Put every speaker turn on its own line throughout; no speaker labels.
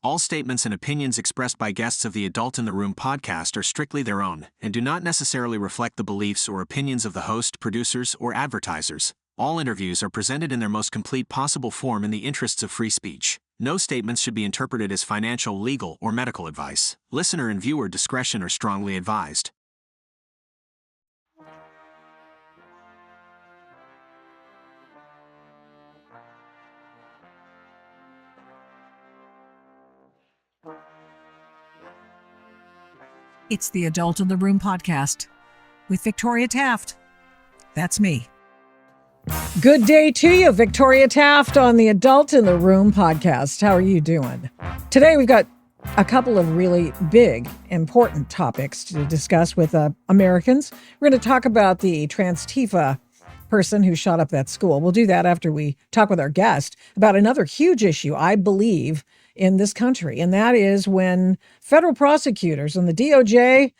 All statements and opinions expressed by guests of the Adult in the Room podcast are strictly their own and do not necessarily reflect the beliefs or opinions of the host, producers, or advertisers. All interviews are presented in their most complete possible form in the interests of free speech. No statements should be interpreted as financial, legal, or medical advice. Listener and viewer discretion are strongly advised.
It's the Adult in the Room podcast with Victoria Taft. That's me. Good day to you, Victoria Taft on the Adult in the Room podcast. How are you doing? Today we've got a couple of really big, important topics to discuss with Americans. We're going to talk about the Trans-Tifa person who shot up that school. We'll do that after we talk with our guest about another huge issue, I believe, in this country, and that is when federal prosecutors and the DOJ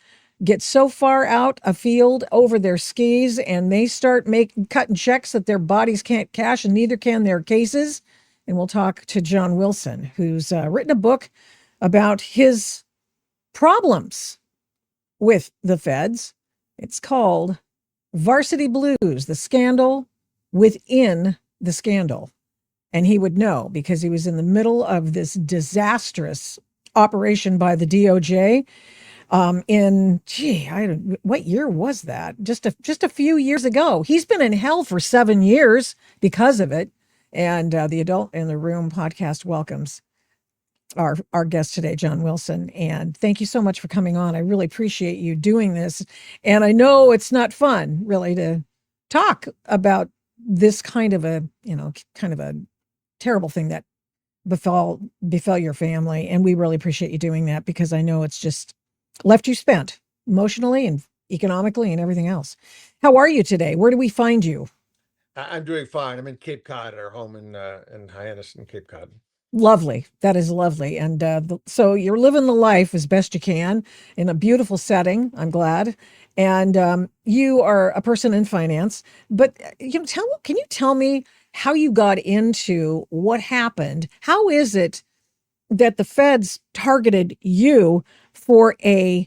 get so far out afield over their skis and they start cutting checks that their bodies can't cash, and neither can their cases. And we'll talk to John Wilson, who's written a book about his problems with the feds. It's called Varsity Blues, the scandal within the scandal. And he would know because he was in the middle of this disastrous operation by the DOJ what year was that? Just a few years ago. He's been in hell for 7 years because of it. And the Adult in the Room podcast welcomes our guest today, John Wilson. And thank you so much for coming on. I really appreciate you doing this. And I know it's not fun, really, to talk about this kind of a terrible thing that befell your family. And we really appreciate you doing that because I know it's just left you spent emotionally and economically and everything else. How are you today? Where do we find you?
I'm doing fine. I'm in Cape Cod at our home in Hyannis in Cape Cod.
Lovely. That is lovely. And so you're living the life as best you can in a beautiful setting. I'm glad. And you are a person in finance. But can you tell me how you got into what happened? How is it that the feds targeted you for an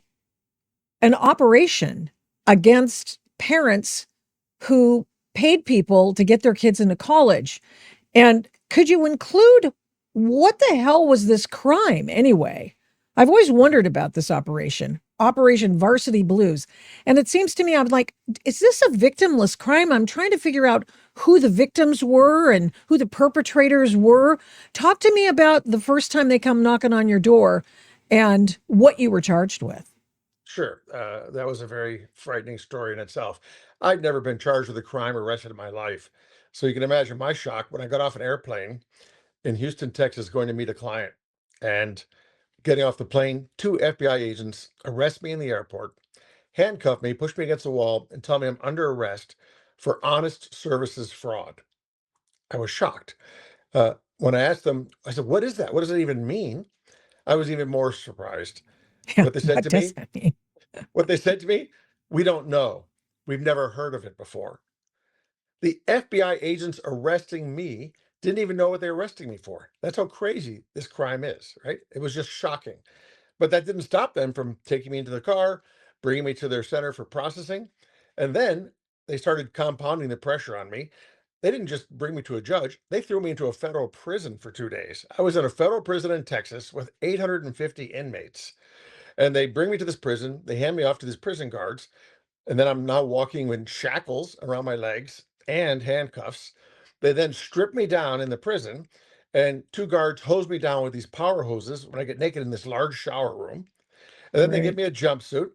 operation against parents who paid people to get their kids into college? And could you include what the hell was this crime anyway? I've always wondered about this Operation Varsity Blues. And it seems to me, I'm like, is this a victimless crime? I'm trying to figure out who the victims were and who the perpetrators were. Talk to me about the first time they come knocking on your door and what you were charged with.
Sure. That was a very frightening story in itself. I'd never been charged with a crime or arrested in my life. So you can imagine my shock when I got off an airplane in Houston, Texas, going to meet a client, and getting off the plane, 2 FBI agents arrest me in the airport, handcuff me, push me against the wall, and tell me I'm under arrest for honest services fraud. I was shocked. When I asked them, I said, "What is that? What does it even mean?" I was even more surprised. What they said to me,
that mean?
"We don't know. We've never heard of it before." The FBI agents arresting me didn't even know what they were arresting me for. That's how crazy this crime is, right? It was just shocking. But that didn't stop them from taking me into the car, bringing me to their center for processing. And then they started compounding the pressure on me. They didn't just bring me to a judge, they threw me into a federal prison for 2 days. I was in a federal prison in Texas with 850 inmates. And they bring me to this prison, they hand me off to these prison guards, and then I'm now walking with shackles around my legs and handcuffs. They then strip me down in the prison, and 2 guards hose me down with these power hoses when I get naked in this large shower room. And then they give
Right.
me a jumpsuit.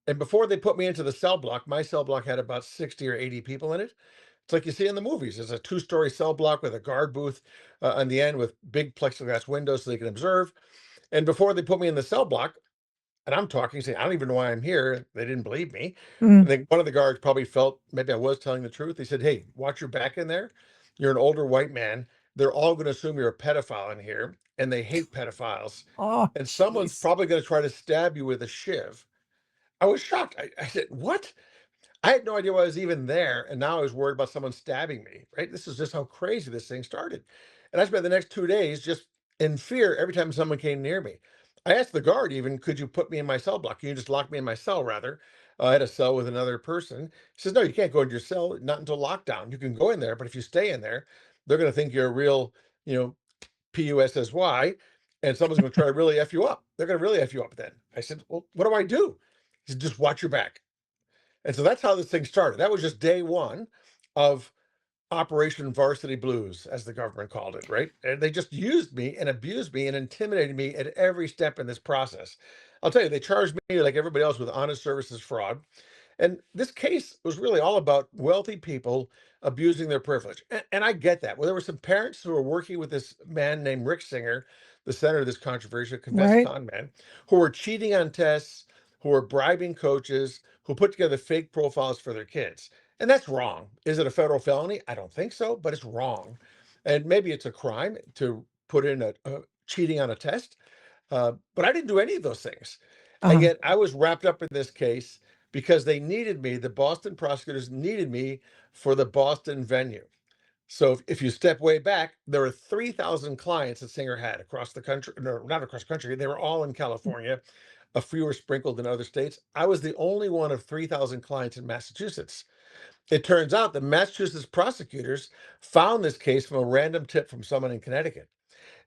And before they put me into the cell block, my cell block had about 60 or 80 people in it. It's like you see in the movies. It's a 2-story cell block with a guard booth on the end with big plexiglass windows so they can observe. And before they put me in the cell block, and I'm talking, saying, "I don't even know why I'm here." They didn't believe me. I
Mm.
think one of the guards probably felt maybe I was telling the truth. He said, "Hey, watch your back in there. You're an older white man. They're all going to assume you're a pedophile in here, and they hate pedophiles.
Oh,
And someone's
jeez.
probably going to try to stab you with a shiv." I was shocked. I said, "What?" I had no idea why I was even there. And now I was worried about someone stabbing me, right? This is just how crazy this thing started. And I spent the next 2 days just in fear every time someone came near me. I asked the guard even, could you put me in my cell block? Can you just lock me in my cell rather? I had a cell with another person. He says, no, you can't go into your cell, not until lockdown. You can go in there, but if you stay in there, they're going to think you're a real, you know, PUSSY, and someone's going to try to really F you up. They're going to really F you up then. I said, well, what do I do? He said, just watch your back. And so that's how this thing started. That was just day one of Operation Varsity Blues, as the government called it, right? And they just used me and abused me and intimidated me at every step in this process. I'll tell you, they charged me like everybody else with honest services fraud. And this case was really all about wealthy people abusing their privilege. And I get that. Well, there were some parents who were working with this man named Rick Singer, the center of this controversy, a confessed
Right.
con man, who were cheating on tests, who were bribing coaches, who put together fake profiles for their kids. And that's wrong. Is it a federal felony? I don't think so, but it's wrong. And maybe it's a crime to put in a cheating on a test. But I didn't do any of those things. And
Uh-huh.
yet I was wrapped up in this case because they needed me. The Boston prosecutors needed me for the Boston venue. So if you step way back, there were 3,000 clients that Singer had across the country. No, not across the country. They were all in California. A few were sprinkled in other states. I was the only one of 3,000 clients in Massachusetts. It turns out that Massachusetts prosecutors found this case from a random tip from someone in Connecticut.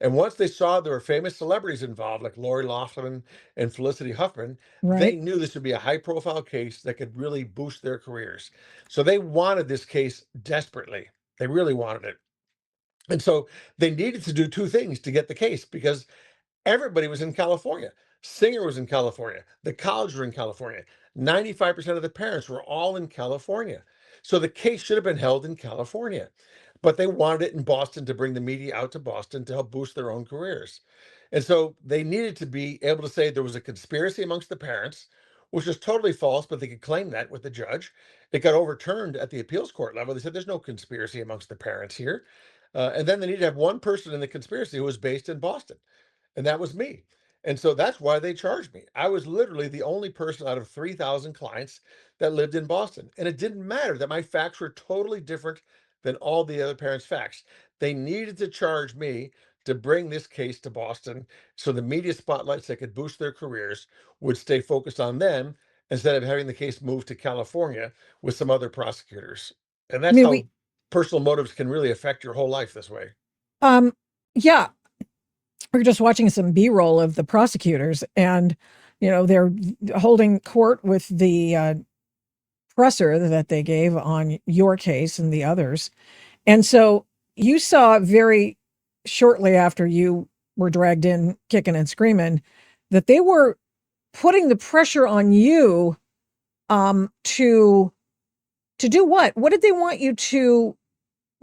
And once they saw there were famous celebrities involved, like Lori Loughlin and Felicity Huffman, they
Right.
knew this would be a high profile case that could really boost their careers. So they wanted this case desperately. They really wanted it. And so they needed to do two things to get the case because everybody was in California. Singer was in California. The college were in California. 95% of the parents were all in California. So the case should have been held in California. But they wanted it in Boston to bring the media out to Boston to help boost their own careers. And so they needed to be able to say there was a conspiracy amongst the parents, which was totally false, but they could claim that with the judge. It got overturned at the appeals court level. They said there's no conspiracy amongst the parents here. And then they needed to have one person in the conspiracy who was based in Boston, and that was me. And so that's why they charged me. I was literally the only person out of 3,000 clients that lived in Boston. And it didn't matter that my facts were totally different than all the other parents' facts. They needed to charge me to bring this case to Boston so the media spotlights that could boost their careers would stay focused on them instead of having the case moved to California with some other prosecutors. And
I
that's
mean,
how personal motives can really affect your whole life this way.
um, yeah, we are just watching some B-roll of the prosecutors, and they're holding court with the presser that they gave on your case and the others. And so you saw very shortly after you were dragged in kicking and screaming that they were putting the pressure on you to do what? What did they want you to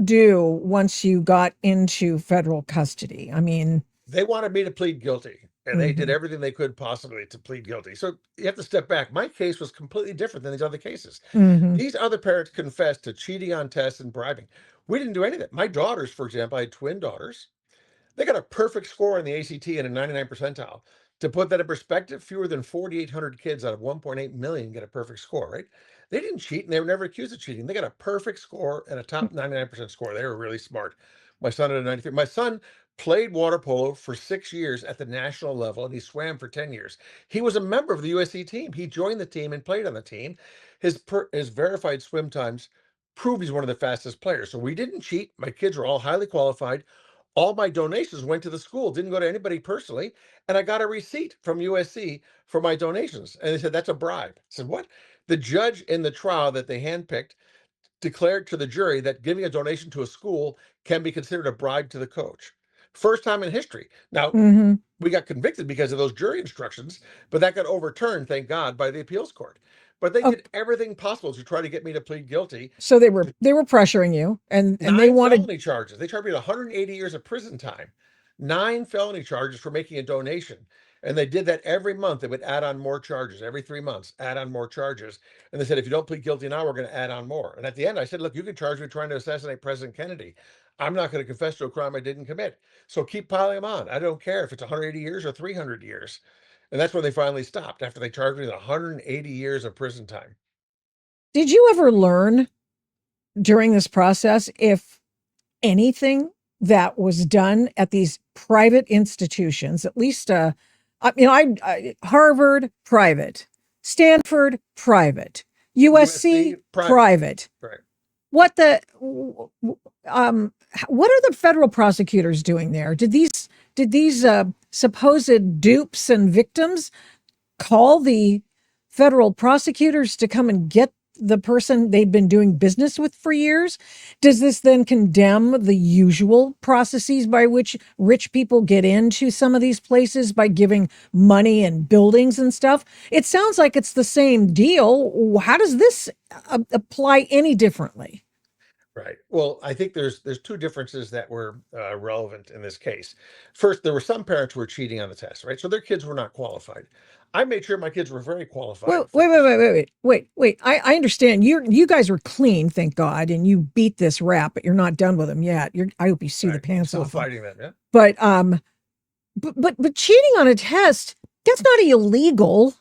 do once you got into federal custody? I mean,
They wanted me to plead guilty, and they did
mhm,
everything they could possibly to plead guilty. So you have to step back. My case was completely different than these other cases.
mhm,
These other parents confessed to cheating on tests and bribing. We didn't do any of that. My daughters, for example, I had twin daughters. They got a perfect score in the ACT and a 99 percentile. To put that in perspective, fewer than 4,800 kids out of 1.8 million get a perfect score, right? They didn't cheat and they were never accused of cheating. They got a perfect score and a top 99% score. They were really smart. My son had a 93. My son played water polo for 6 years at the national level and he swam for 10 years. He was a member of the USC team. He joined the team and played on the team. His verified swim times prove he's one of the fastest players. So we didn't cheat. My kids were all highly qualified. All my donations went to the school, didn't go to anybody personally. And I got a receipt from USC for my donations. And they said, that's a bribe. I said, what? The judge in the trial that they handpicked declared to the jury that giving a donation to a school can be considered a bribe to the coach. First time in history. Now,
mhm.
we got convicted because of those jury instructions, but that got overturned, thank God, by the appeals court. But they
Oh,
did everything possible to try to get me to plead guilty.
so they were pressuring you, and they
9
wanted.
felony charges. They charged me 180 years of prison time. 9 felony charges for making a donation. And they did that every month. They would add on more charges every 3 months, add on more charges. And they said, if you don't plead guilty now, we're going to add on more. And at the end, I said, look, you can charge me trying to assassinate President Kennedy. I'm not going to confess to a crime I didn't commit. So keep piling them on. I don't care if it's 180 years or 300 years. And that's when they finally stopped after they charged me with 180 years of prison time.
Did you ever learn during this process if anything that was done at these private institutions, at least, Harvard, private, Stanford, private, USC,
USC private,
private.
right?
What the, what are the federal prosecutors doing there? Did these supposed dupes and victims call the federal prosecutors to come and get the person they've been doing business with for years? Does this then condemn the usual processes by which rich people get into some of these places by giving money and buildings and stuff? It sounds like it's the same deal. How does this apply any differently?
Right. Well, I think there's two differences that were relevant in this case. First, there were some parents who were cheating on the test, right? So their kids were not qualified. I made sure my kids were very
Wait,
qualified for
wait, wait,
this.
wait, wait, wait, wait. I understand. You guys are clean, thank God, and you beat this rap, but you're not done with them yet. I hope you sue the
Right. I'm
pants
still
off them.
fighting them. Yeah.
But but cheating on a test, that's not illegal.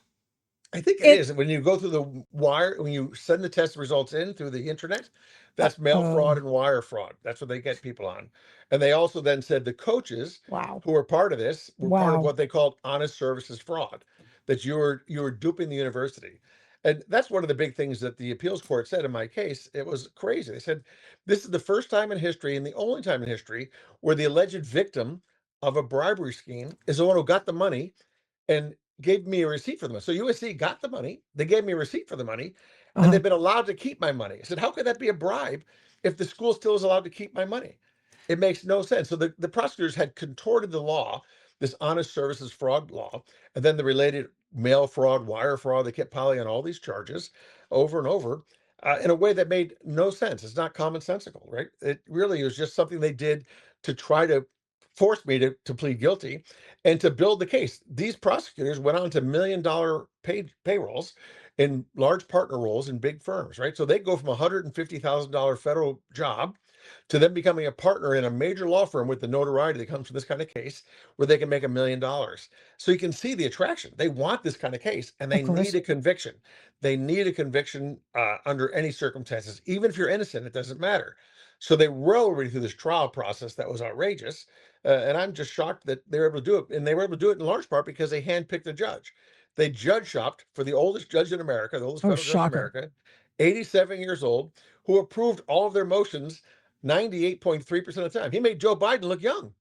I think it
It
is. When you go through the wire, when you send the test results in through the internet, that's mail fraud
oh
and wire fraud. That's what they get people on. And they also then said the coaches
wow.
who were part of this were part of
Wow.
what they called honest services fraud, that you were duping the university. And that's one of the big things that the appeals court said in my case. It was crazy. They said this is the first time in history and the only time in history where the alleged victim of a bribery scheme is the one who got the money and gave me a receipt for the money. So USC got the money. They gave me a receipt for the money, and
Uh-huh.
they've been allowed to keep my money. I said, how could that be a bribe if the school still is allowed to keep my money? It makes no sense. So the prosecutors had contorted the law, this honest services fraud law, and then the related mail fraud, wire fraud. They kept piling on all these charges over and over in a way that made no sense. It's not commonsensical, right? It really was just something they did to try to force me to plead guilty and to build the case. These prosecutors went on to $1 million payrolls in large partner roles in big firms, right? So they go from $150,000 federal job to them becoming a partner in a major law firm with the notoriety that comes from this kind of case where they can make $1 million. So you can see the attraction. They want this kind of case and
Of
they need
course.
a conviction. They need a conviction under any circumstances. Even if you're innocent, it doesn't matter. So they railroaded through this trial process that was outrageous. And I'm just shocked that they were able to do it. And they were able to do it in large part because they handpicked a judge. They judge shopped for the oldest judge in America, the oldest
Oh,
federal judge in
shocker.
America, 87 years old, who approved all of their motions 98.3% of the time. He made Joe Biden look young.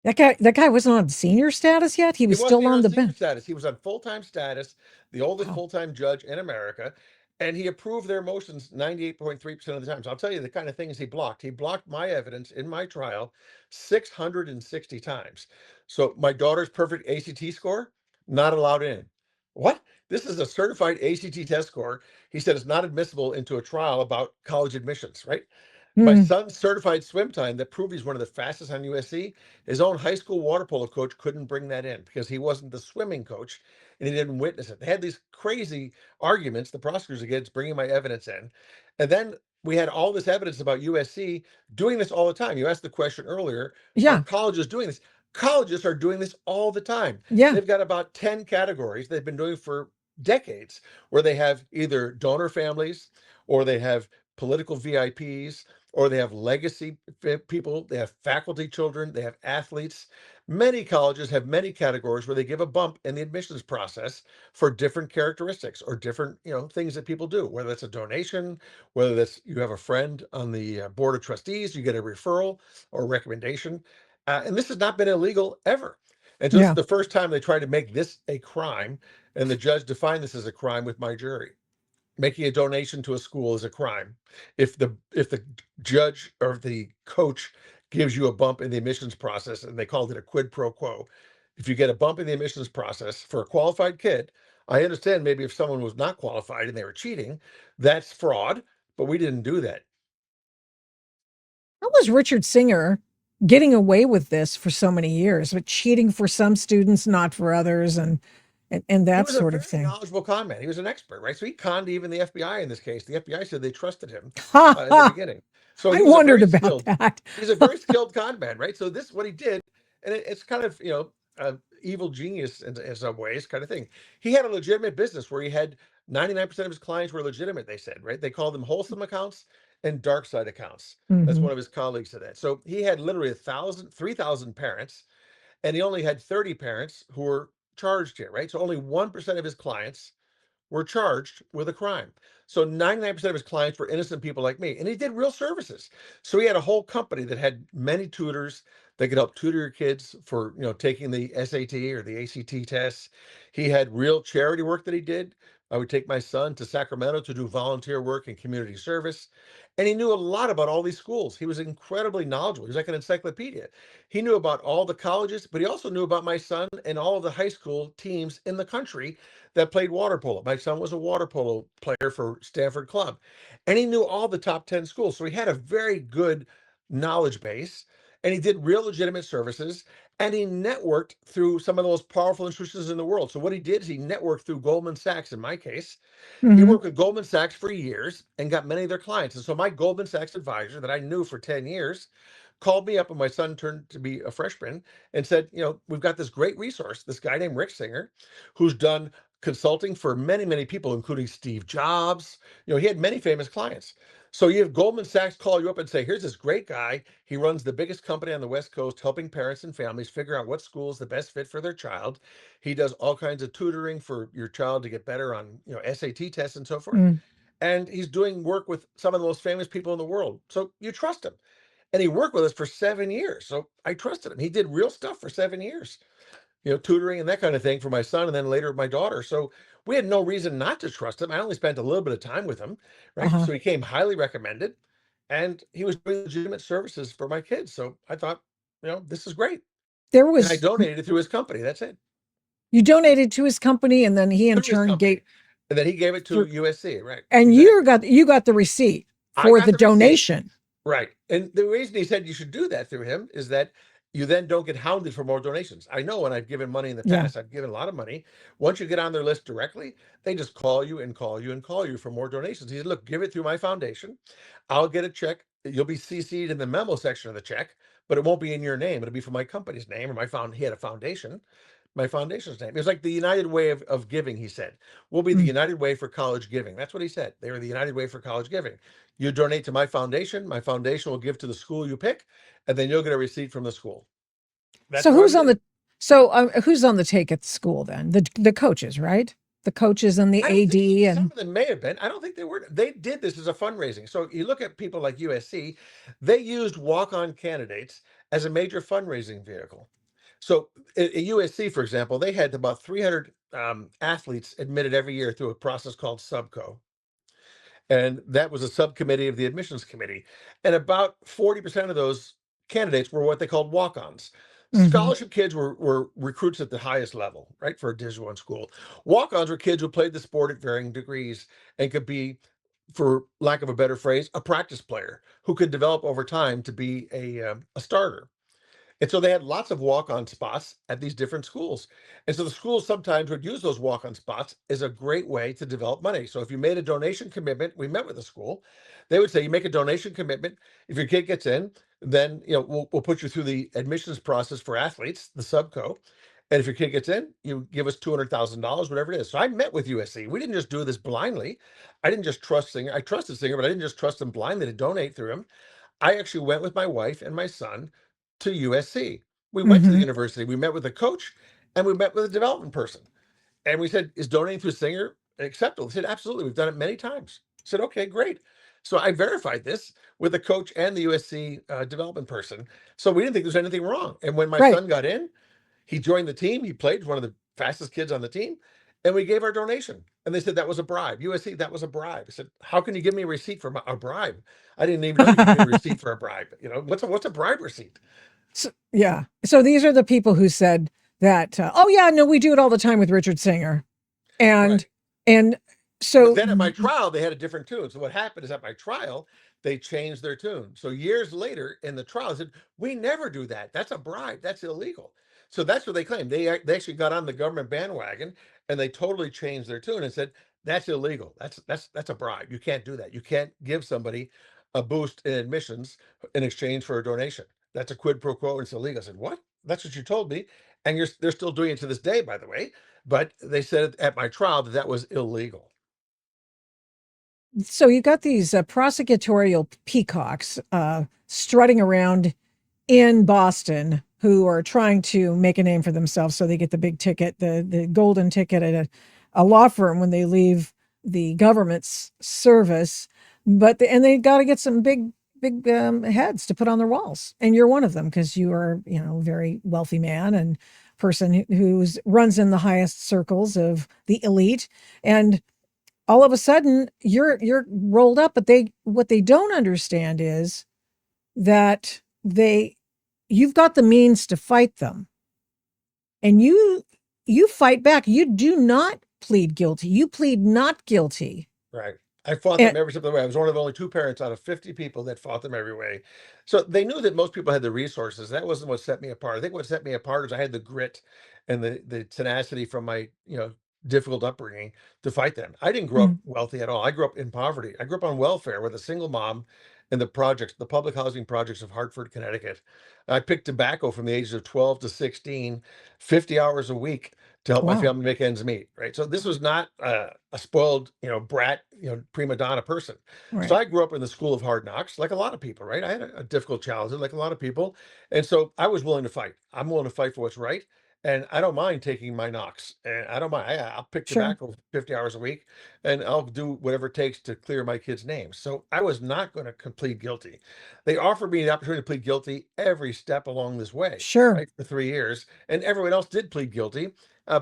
That guy wasn't on senior status yet. He
He
was
wasn't
still
even
on
on
the
senior
bench.
status. He was on full-time status, the oldest
Wow.
full-time judge in America, and he approved their motions 98.3% of the time. So I'll tell you the kind of things he blocked. He blocked my evidence in my trial 660 times. So my daughter's perfect ACT score, not allowed in. What? This is a certified ACT test score. He said it's not admissible into a trial about college admissions, right? My
Hmm.
son's certified swim time that proved he's one of the fastest on USC, his own high school water polo coach couldn't bring that in because he wasn't the swimming coach and he didn't witness it. They had these crazy arguments, the prosecutors against bringing my evidence in. And then we had all this evidence about USC doing this all the time. You asked the question earlier, are
Yeah.
colleges doing this? Colleges are doing this all the time.
Yeah.
They've got about 10 categories they've been doing for decades where they have either donor families or they have political VIPs or they have legacy people, they have faculty children, they have athletes. Many colleges have many categories where they give a bump in the admissions process for different characteristics or different, things that people do, whether it's a donation, whether that's you have a friend on the board of trustees, you get a referral or recommendation. And this has not been illegal ever. And so this is
Yeah.
the first time they tried to make this a crime, and the judge defined this as a crime with my jury. Making a donation to a school is a crime. If the judge or the coach gives you a bump in the admissions process, and they called it a quid pro quo, if you get a bump in the admissions process for a qualified kid, I understand maybe if someone was not qualified and they were cheating, that's fraud, but we didn't do that.
How was Richard Singer getting away with this for so many years, but cheating for some students, not for others, and
He
that
was a
sort of
very
thing?
knowledgeable con man. He was an expert, right? So he conned even the FBI in this case. The FBI said they trusted him
Ha
in the
ha!
beginning. So
I
he was a
wondered
very
about
skilled.
that.
He's a very skilled con man, right? So this is what he did, and it's kind of evil genius in some ways, kind of thing. He had a legitimate business where he had 99% of his clients were legitimate. They said, right? They called them wholesome accounts, and dark side accounts. That's
Hmm.
one of his colleagues said that. So he had literally 3,000 parents, and he only had 30 parents who were charged here, right? So only 1% of his clients were charged with a crime. So 99% of his clients were innocent people like me. And he did real services. So he had a whole company that had many tutors that could help tutor your kids for, taking the SAT or the ACT tests. He had real charity work that he did. I would take my son to Sacramento to do volunteer work and community service. And he knew a lot about all these schools. He was incredibly knowledgeable. He was like an encyclopedia. He knew about all the colleges, but he also knew about my son and all of the high school teams in the country that played water polo. My son was a water polo player for Stanford Club, and he knew all the top 10 schools. So he had a very good knowledge base, and he did real legitimate services, and he networked through some of the most powerful institutions in the world. So what he did is he networked through Goldman Sachs, in my case. He
Hmm.
worked with Goldman Sachs for years and got many of their clients. And so my Goldman Sachs advisor that I knew for 10 years called me up when my son turned to be a freshman and said, we've got this great resource, this guy named Rick Singer, who's done consulting for many, many people, including Steve Jobs. He had many famous clients. So you have Goldman Sachs call you up and say, here's this great guy. He runs the biggest company on the West Coast, helping parents and families figure out what school is the best fit for their child. He does all kinds of tutoring for your child to get better on, SAT tests and so forth.
Mm.
And he's doing work with some of the most famous people in the world. So you trust him. And he worked with us for 7 years. So I trusted him. He did real stuff for 7 years, tutoring and that kind of thing for my son and then later my daughter. So we had no reason not to trust him. I only spent a little bit of time with him, right?
Uh-huh.
So he came highly recommended and he was doing legitimate services for my kids. So I thought, this is great.
There
And I
was
donated it through his company. That's it.
You donated to his company, and then he in
Through his
turn gave
company. And then he gave it to
through,
USC, right?
and
Exactly.
you got the receipt
I
for
got
the
the receipt.
donation.
Right. And the reason he said you should do that through him is that you then don't get hounded for more donations. I know when I've given money in the
Yeah.
past, I've given a lot of money. Once you get on their list directly, they just call you and call you and call you for more donations. He said, look, give it through my foundation. I'll get a check. You'll be CC'd in the memo section of the check, but it won't be in your name. It'll be for my company's name or he had a foundation, my foundation's name. It was like the United Way of giving, he said. We'll be the
Mm.
United Way for college giving. That's what he said. They were the United Way for college giving. You donate to my foundation will give to the school you pick, and then you'll get a receipt from the school. That's
So
what I was doing.
who's on the take at the school then? The coaches, right? The coaches and the
I don't think so.
AD
Some
and
of them may have been. I don't think they were. They did this as a fundraising. So you look at people like USC, they used walk-on candidates as a major fundraising vehicle. So at USC, for example, they had about 300 athletes admitted every year through a process called Subco. And that was a subcommittee of the admissions committee. And about 40% of those candidates were what they called walk-ons.
Mhm.
Scholarship kids were recruits at the highest level, right, for a Division I school. Walk-ons were kids who played the sport at varying degrees and could be, for lack of a better phrase, a practice player who could develop over time to be a starter. And so they had lots of walk-on spots at these different schools. And so the schools sometimes would use those walk-on spots as a great way to develop money. So if you made a donation commitment, we met with the school, they would say, you make a donation commitment. If your kid gets in, then we'll put you through the admissions process for athletes, the subco. And if your kid gets in, you give us $200,000, whatever it is. So I met with USC. We didn't just do this blindly. I didn't just trust Singer. I trusted Singer, but I didn't just trust him blindly to donate through him. I actually went with my wife and my son to USC. We went to the
Mhm.
university. We met with a coach and we met with a development person. And we said, is donating through Singer acceptable? They said, absolutely. We've done it many times. I said, okay, great. So I verified this with the coach and the USC development person. So we didn't think there was anything wrong. And when my
Right.
son got in, he joined the team. He played one of the fastest kids on the team. And we gave our donation. And they said that was a bribe. USC, that was a bribe. I said, how can you give me a receipt for a bribe? I didn't even know you could give me a receipt for a bribe. What's a bribe receipt?
So, yeah. So these are the people who said that, oh yeah, no, we do it all the time with Richard Singer. And
Right.
and
But
so
then at my trial, they had a different tune. So what happened is at my trial, they changed their tune. So years later in the trial, they said, we never do that. That's a bribe. That's illegal. So that's what they claimed. They actually got on the government bandwagon and they totally changed their tune and said, that's illegal. That's a bribe. You can't do that. You can't give somebody a boost in admissions in exchange for a donation. That's a quid pro quo and it's illegal. I said, what? That's what you told me. And they're still doing it to this day, by the way. But they said at my trial that that was illegal.
So you got these prosecutorial peacocks strutting around in Boston who are trying to make a name for themselves so they get the big ticket, the golden ticket at a law firm when they leave the government's service. And they got to get some big heads to put on their walls. And you're one of them because you are, a very wealthy man and person who runs in the highest circles of the elite. And all of a sudden you're rolled up, but what they don't understand is that you've got the means to fight them, and you fight back. You do not plead guilty. You plead not guilty.
Right. I fought
And
them every step of the way. I was one of only two parents out of 50 people that fought them every way. So they knew that most people had the resources. That wasn't what set me apart. I think what set me apart is I had the grit and the tenacity from my, difficult upbringing to fight them. I didn't grow up
mm,
wealthy at all. I grew up in poverty. I grew up on welfare with a single mom in the public housing projects of Hartford, Connecticut. I picked tobacco from the ages of 12 to 16, 50 hours a week to help my
wow,
family make ends meet, right? So this was not a spoiled, brat, prima donna person. So
right,
I grew up in the school of hard knocks, like a lot of people, right? I had a difficult childhood, like a lot of people, and so I was willing to fight. I'm willing to fight for what's right, and I don't mind taking my knocks, and I don't mind. I'll pick
sure,
tobacco 50 hours a week, and I'll do whatever it takes to clear my kids' names. So I was not going to plead guilty. They offered me the opportunity to plead guilty every step along this way,
sure,
right, for 3 years, and everyone else did plead guilty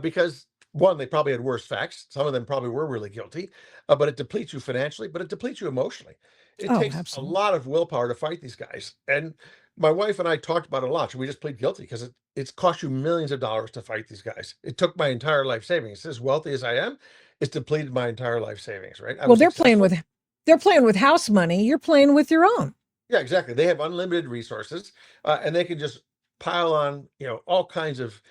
because one, they probably had worse facts. Some of them probably were really guilty, but it depletes you financially, but it depletes you emotionally. It
oh,
takes a
absolutely,
lot of willpower to fight these guys. And my wife and I talked about it a lot. Should we just plead guilty? Because it's cost you millions of dollars to fight these guys. It took my entire life savings. As wealthy as I am, it's depleted my entire life savings, right? I
well,
was successful.
they're playing with house money. You're playing with your own.
Yeah, exactly. They have unlimited resources, and they can just pile on, all kinds of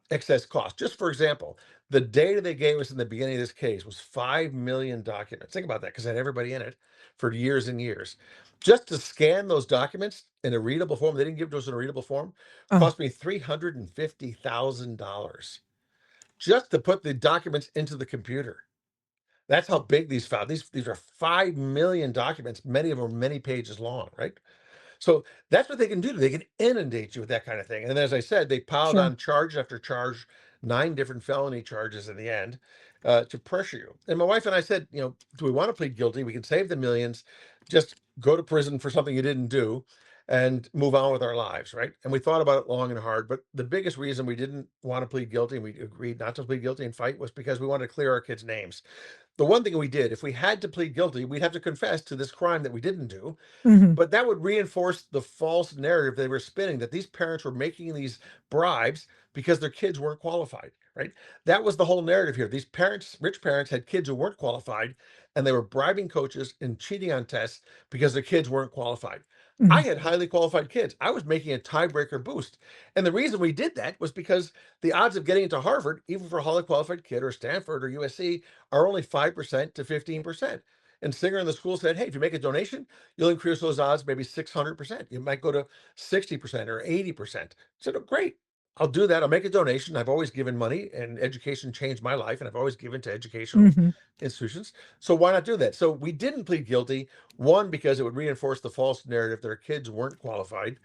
excess costs. Just for example, the data they gave us in the beginning of this case was 5 million documents. Think about that, because I had everybody in it for years and years. Just to scan those documents in a readable form, they didn't give it to us in a readable form,
Oh,
cost me $350,000 just to put the documents into the computer. That's how big these files. These are 5 million documents, many of them many pages long, right? So that's what they can do. They can inundate you with that kind of thing. And as I said, they piled
sure,
on charge after charge, 9 different felony charges in the end, to pressure you. And my wife and I said, do we want to plead guilty? We can save the millions, just go to prison for something you didn't do and move on with our lives, right? And we thought about it long and hard. But the biggest reason we didn't want to plead guilty and we agreed not to plead guilty and fight was because we wanted to clear our kids' names. The one thing we did, if we had to plead guilty, we'd have to confess to this crime that we didn't do,
hmm,
but that would reinforce the false narrative they were spinning, that these parents were making these bribes because their kids weren't qualified, right? That was the whole narrative here. These parents, rich parents, had kids who weren't qualified, and they were bribing coaches and cheating on tests because their kids weren't qualified. I
hmm,
had highly qualified kids. I was making a tiebreaker boost. And the reason we did that was because the odds of getting into Harvard, even for a highly qualified kid, or Stanford or USC, are only 5% to 15%. And Singer and the school said, hey, if you make a donation, you'll increase those odds maybe 600%. You might go to 60% or 80%. I said, oh, great. I'll do that. I'll make a donation. I've always given money, and education changed my life, and I've always given to educational
hmm,
institutions. So why not do that? So we didn't plead guilty. One, because it would reinforce the false narrative that our kids weren't qualified.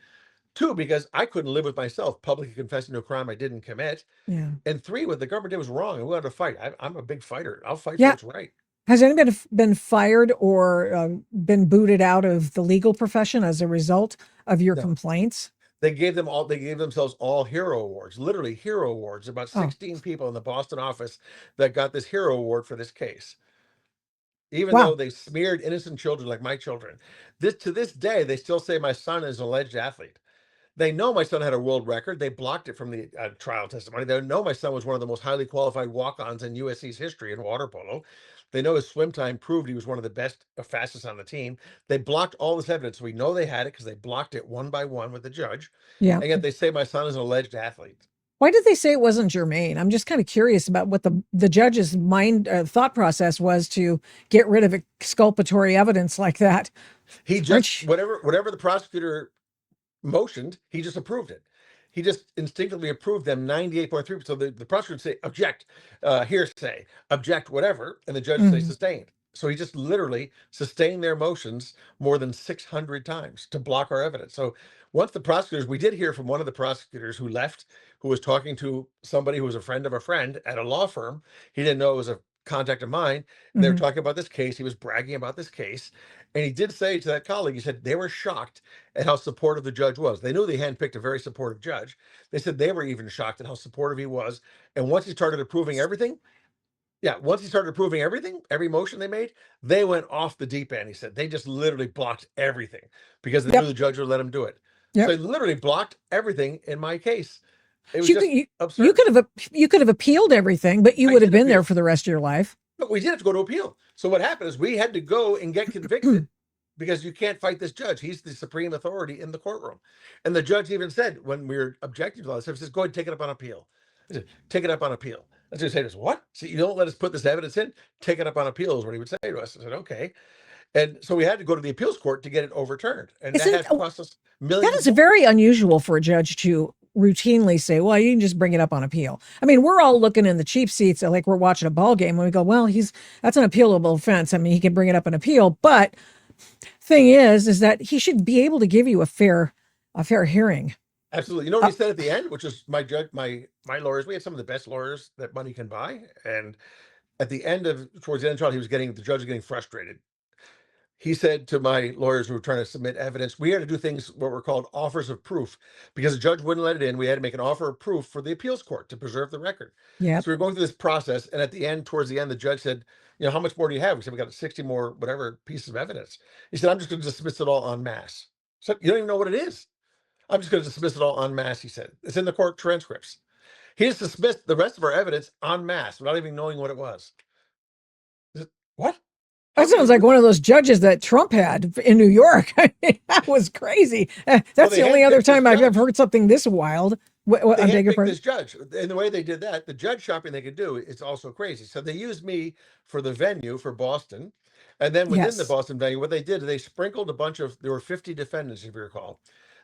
Two, because I couldn't live with myself publicly confessing to a crime I didn't commit.
yeah,
And three, what the government did was wrong, and we wanted to fight. I'm a big fighter. I'll fight for
yeah.
what's right.
Has anybody been fired or been booted out of the legal profession as a result of your
No.
complaints?
They gave themselves all hero awards, literally hero awards. About
Oh,
16 people in the Boston office that got this hero award for this case, even though
wow.
they smeared innocent children like my children. This to this day, they still say my son is an alleged athlete. They know my son had a world record. They blocked it from the trial testimony. They know my son was one of the most highly qualified walk-ons in USC's history in water polo. They know his swim time proved he was one of the best, fastest on the team. They blocked all this evidence. We know they had it because they blocked it one by one with the judge.
Yeah.
And yet they say my son is an alleged athlete.
Why did they say it wasn't germane? I'm just kind of curious about what the judge's mind thought process was to get rid of exculpatory evidence like that.
He just
Aren't you?
whatever the prosecutor motioned, he just approved it. He just instinctively approved them 98.3%. So the prosecutor would say, object, hearsay, object, whatever, and the judge would say
Mhm.
sustained. So he just literally sustained their motions more than 600 times to block our evidence. So once the prosecutors, we did hear from one of the prosecutors who left, who was talking to somebody who was a friend of a friend at a law firm. He didn't know it was a contact of mine. And they were
Mhm.
talking about this case. He was bragging about this case. And he did say to that colleague, he said they were shocked at how supportive the judge was. They knew they handpicked a very supportive judge. They said they were even shocked at how supportive he was. And once he started approving everything, yeah, once he started approving everything, every motion they made, they went off the deep end. He said they just literally blocked everything because they knew
Yep.
the judge would let him do it. So
Yep.
they literally blocked everything in my case. It was
You
just
could you, you
absurd.
could have you could have appealed everything, but you
I
would have
did
been there
appeal,
for the rest of your life.
but we did have to go to appeal. So what happened is we had to go and get convicted because you can't fight this judge. He's the supreme authority in the courtroom. And the judge even said when we were objecting to all this stuff, he says, go ahead and take it up on appeal. I said, take it up on appeal. That's what he said is, what? So you don't let us put this evidence in? Take it up on appeal is what he would say to us. I said, okay. And so we had to go to the appeals court to get it overturned. And that
Isn't
has cost us
that
millions of
is
dollars.
very unusual for a judge to routinely say, well, you can just bring it up on appeal. I mean, we're all looking in the cheap seats like we're watching a ball game when we go, well, that's an appealable offense. I mean, he can bring it up on appeal. But thing is that he should be able to give you a fair hearing.
Absolutely. You know what
Uh,
he said at the end, which is my judge, my lawyers, we had some of the best lawyers that money can buy. And at the end of towards the end of the trial, the judge was getting frustrated. He said to my lawyers who were trying to submit evidence, we had to do things what were called offers of proof because the judge wouldn't let it in. We had to make an offer of proof for the appeals court to preserve the record.
yep.
So we were going through this process. And at the end, towards the end, the judge said, how much more do you have? We said, we got 60 more, whatever pieces of evidence. He said, I'm just going to dismiss it all en masse. So you don't even know what it is. I'm just going to dismiss it all en masse, he said. It's in the court transcripts. He just dismissed the rest of our evidence en masse without even knowing what it was. What? How
That
could you
sounds like
do
one
that?
of those judges that Trump had in New York. I mean, that was crazy.
Well,
That's
they
the only other
handpicked this
time I've ever
judge.
heard something this wild.
They
I'm begging your
handpicked
pardon.
this judge. And the way they did that, the judge shopping they could do, it's also crazy. So they used me for the venue for Boston. And then within the
Yes.
Boston venue, what they did, they sprinkled there were 50 defendants, if you recall.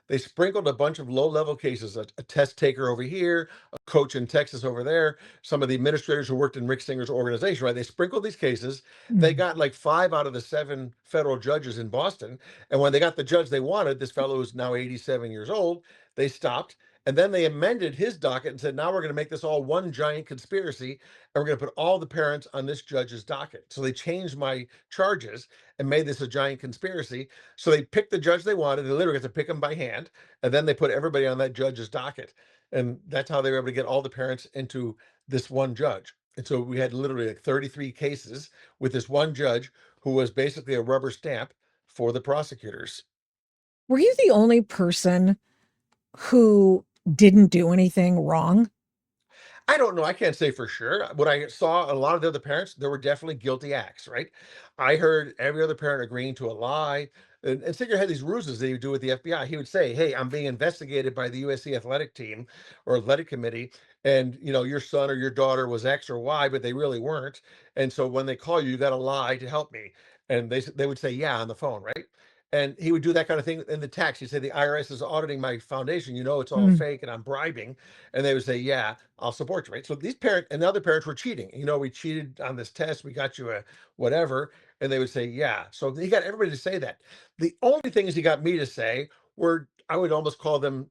They sprinkled a bunch of low-level cases, a test taker over here, a coach in Texas over there, some of the administrators who worked in Rick Singer's organization, right? They sprinkled these cases. They
Mm.
got like 5 out of the 7 federal judges in Boston. And when they got the judge they wanted, this fellow who's now 87 years old, they stopped. And then they amended his docket and said, now we're going to make this all one giant conspiracy. And we're going to put all the parents on this judge's docket. So they changed my charges and made this a giant conspiracy. So they picked the judge they wanted. They literally got to pick them by hand. And then they put everybody on that judge's docket. And that's how they were able to get all the parents into this one judge. And so we had literally like 33 cases with this one judge who was basically a rubber stamp for the prosecutors.
Were you the only person who didn't do anything wrong?
I don't know. I can't say for sure. What I saw a lot of the other parents, there were definitely guilty acts, right? I heard every other parent agreeing to a lie. And Singer had these ruses that he would do with the FBI. He would say, hey, I'm being investigated by the USC athletic team or athletic committee. And, your son or your daughter was X or Y, but they really weren't. And so when they call you, you got to lie to help me. And they would say, yeah, on the phone, right? And he would do that kind of thing in the text. He'd say, the IRS is auditing my foundation. It's all
Mm.
fake and I'm bribing. And they would say, yeah, I'll support you, right? So these parents and the other parents were cheating. We cheated on this test. We got you a whatever. And they would say, yeah. So he got everybody to say that. The only things he got me to say were, I would almost call them,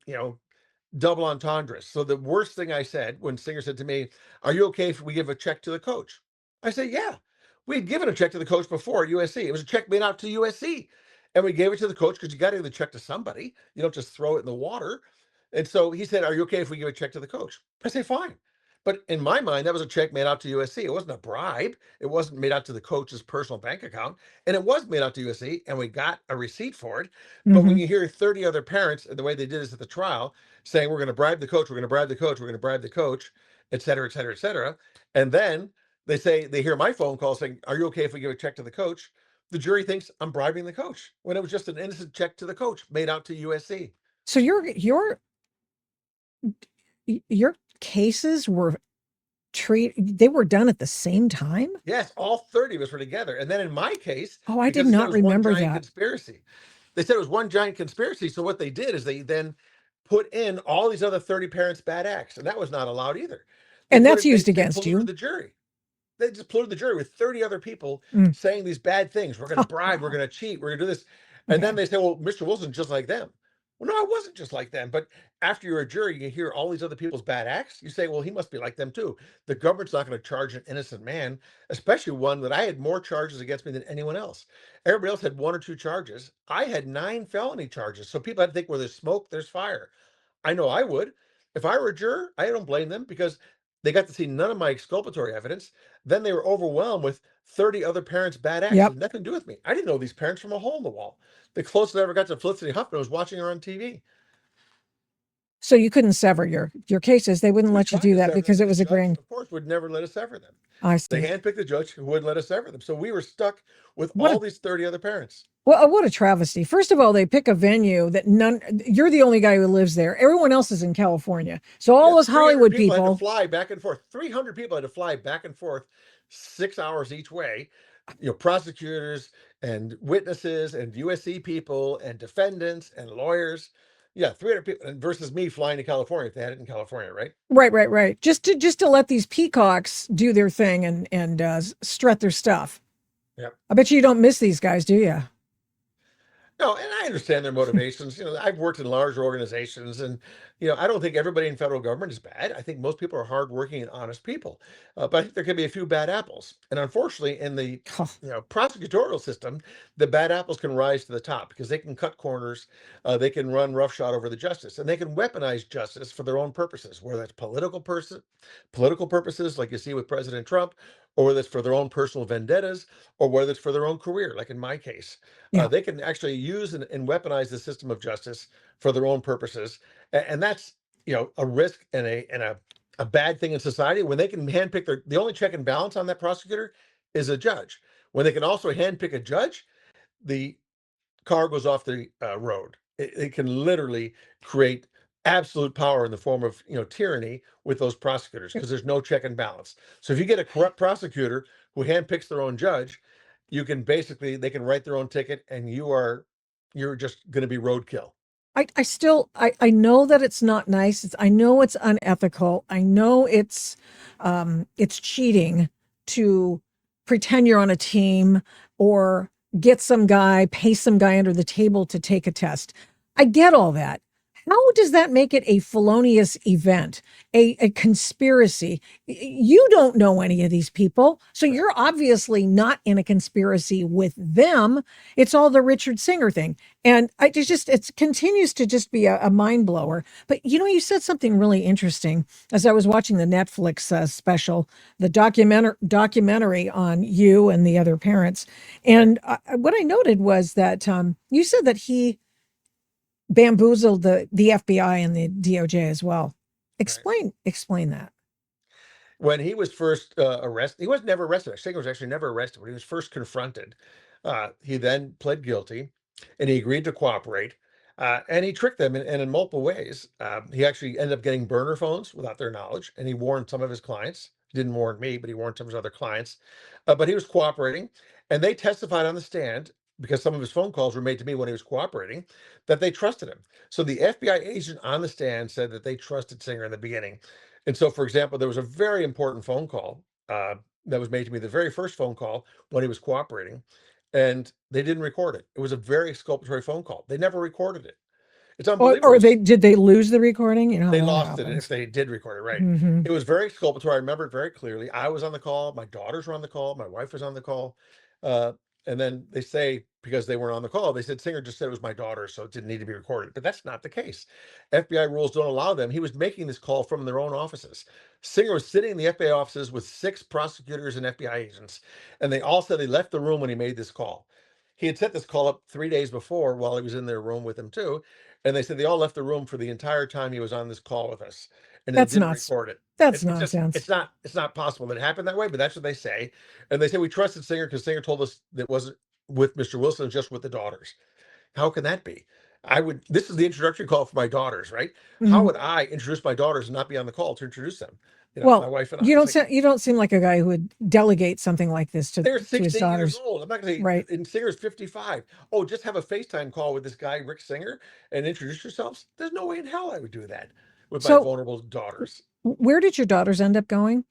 double entendres. So the worst thing I said when Singer said to me, are you okay if we give a check to the coach? I said, yeah. We'd given a check to the coach before at USC. It was a check made out to USC. And we gave it to the coach because you got to give the check to somebody. You don't just throw it in the water. And so he said, are you okay if we give a check to the coach? I say, fine. But in my mind, that was a check made out to USC. It wasn't a bribe. It wasn't made out to the coach's personal bank account. And it was made out to USC, and we got a receipt for it. But when
Hmm.
you hear 30 other parents, and the way they did this at the trial, saying, we're going to bribe the coach, we're going to bribe the coach, we're going to bribe the coach, et cetera, et cetera, et cetera. And then they hear my phone call saying, are you okay if we give a check to the coach? The jury thinks I'm bribing the coach when it was just an innocent check to the coach made out to USC.
So your cases were they were done at the same time?
Yes, all 30 of us were together. And then in my case,
Oh, I did
because they said it
not
was one
remember
giant
that.
conspiracy, they said it was one giant conspiracy. So what they did is they then put in all these other 30 parents' bad acts. And that was not allowed either.
And that's
They
used against
polluted
you.
the jury. they just polluted the jury with 30 other people
Mm.
saying these bad things. We're going to
Oh,
bribe, we're
wow.
going to cheat, we're going to do this. And
Okay.
then they say, well, Mr. Wilson's just like them. Well, no, I wasn't just like them. But after you're a jury, you hear all these other people's bad acts. You say, well, he must be like them too. The government's not going to charge an innocent man, especially one that I had more charges against me than anyone else. Everybody else had 1 or 2 charges. I had 9 felony charges. So people had to think, where there's smoke, there's fire. I know I would. If I were a juror, I don't blame them because they got to see none of my exculpatory evidence. Then they were overwhelmed with 30 other parents' bad acts. It
Yep.
had nothing to do with me. I didn't know these parents from a hole in the wall. The closest I ever got to Felicity Huffman was watching her on TV.
So you couldn't sever your cases. They wouldn't
We
let you
tried
do
to
that
sever them,
because it
but the
was a
judge,
grand.
of course, would never let us sever them.
I
They
see.
handpicked the judge who wouldn't let us sever them. So we were stuck with
What
all
a
these 30 other parents.
Well, what a travesty. First of all, they pick a venue that you're the only guy who lives there. Everyone else is in California. So all
Yeah,
those
300
Hollywood
people had to
people,
fly back and forth. 300 people had to fly back and forth 6 hours each way. Prosecutors and witnesses and USC people and defendants and lawyers. Yeah, 300 people versus me flying to California if they had it in California, right?
right. Just to let these peacocks do their thing and strut their stuff.
Yeah.
I bet you don't miss these guys, do you?
No, and I understand their motivations. I've worked in large organizations, and I don't think everybody in federal government is bad. I think most people are hardworking and honest people, but I think there can be a few bad apples. And unfortunately, in the prosecutorial system, the bad apples can rise to the top because they can cut corners, they can run roughshod over the justice, and they can weaponize justice for their own purposes, whether it's political purposes, like you see with President Trump, or whether it's for their own personal vendettas, or whether it's for their own career, like in my case.
Yeah.
They can actually use and weaponize the system of justice for their own purposes, and that's a risk and a bad thing in society. When they can handpick the only check and balance on that prosecutor is a judge. When they can also handpick a judge, the car goes off the road. It can literally create absolute power in the form of tyranny with those prosecutors because there's no check and balance. So if you get a corrupt prosecutor who handpicks their own judge, they can write their own ticket, and you're just going to be roadkill.
I know that it's not nice. I know it's unethical. I know it's cheating to pretend you're on a team or pay some guy under the table to take a test. I get all that. How does that make it a felonious event, a conspiracy? You don't know any of these people, so you're obviously not in a conspiracy with them. It's all the Richard Singer thing. And it continues to just be a mind blower. But you said something really interesting as I was watching the Netflix special, the documentary on you and the other parents. And what I noted was that you said that he bamboozled the FBI and the DOJ as well.
Right.
Explain that.
When he was first arrested, he was never arrested. Singer was actually never arrested. When he was first confronted, he then pled guilty, and he agreed to cooperate. And he tricked them in multiple ways. He actually ended up getting burner phones without their knowledge, and he warned some of his clients. He didn't warn me, but he warned some of his other clients. But he was cooperating, and they testified on the stand because some of his phone calls were made to me when he was cooperating, that they trusted him. So the FBI agent on the stand said that they trusted Singer in the beginning. And so, for example, there was a very important phone call that was made to me, the very first phone call when he was cooperating, and they didn't record it. It was a very exculpatory phone call. They never recorded it. It's
Or
unbelievable.
did they lose the recording? You know how
They
that
lost it if
happens.
they did record it, right?
Mm-hmm.
It was very exculpatory. I remember it very clearly. I was on the call. My daughters were on the call. My wife was on the call. Uh, and then they say, because they weren't on the call, they said Singer just said it was my daughter, so it didn't need to be recorded. But that's not the case. FBI rules don't allow them. He was making this call from their own offices. Singer was sitting in the FBI offices with 6 prosecutors and FBI agents, and they all said they left the room when he made this call. He had set this call up 3 days before while he was in their room with them too. And they said they all left the room for the entire time he was on this call with us, and they
That's
didn't
nuts.
record it.
That's
It's just
nonsense.
it's not possible that it happened that way, but that's what they say. And they say we trusted Singer because Singer told us that it wasn't with Mr. Wilson, just with the daughters. How can that be? This is the introductory call for my daughters, right? How
Mhm.
would I introduce my daughters and not be on the call to introduce them? My
Well,
wife and I.
you
It's
don't
like,
you don't seem like a guy who would delegate something like this
they're
to his
16 years
daughters,
old. I'm not going to say,
right?
and Singer's 55. Oh, just have a FaceTime call with this guy, Rick Singer, and introduce yourselves. There's no way in hell I would do that with my
So,
vulnerable daughters.
where did your daughters end up going?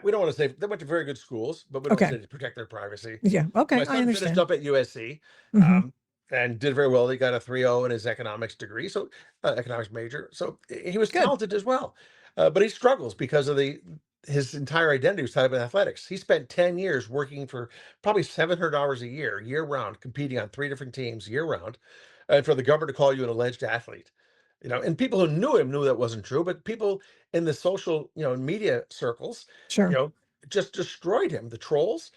We don't want to say they went to very good schools, but we don't
Okay.
say to protect their privacy.
Yeah. Okay.
My
I
son finished
understand.
up at USC,
Hmm.
and did very well. He got a 3.0 in his economics degree, so economics major. So he was
Good.
talented as well, but he struggles because of the his entire identity was tied up in athletics. He spent 10 years working for probably $700 a year round, competing on 3 different teams year round, and for the government to call you an alleged athlete. And people who knew him knew that wasn't true, but people in the social, media circles, you
Sure.
know, just destroyed him, the trolls.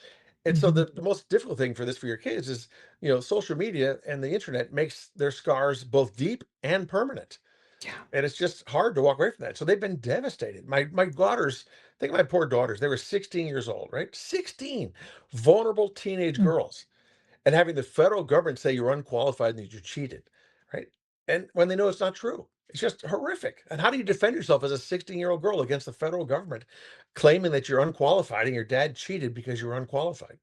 And so
Hmm.
the most difficult thing for this for your kids is, social media and the internet makes their scars both deep and permanent.
Yeah.
And it's just hard to walk away from that. So they've been devastated. My daughters, think of my poor daughters, they were 16 years old, right? 16 vulnerable teenage
Mm.
girls, and having the federal government say you're unqualified and that you cheated, right? And when they know it's not true, it's just horrific. And how do you defend yourself as a 16-year-old girl against the federal government claiming that you're unqualified and your dad cheated because you're unqualified?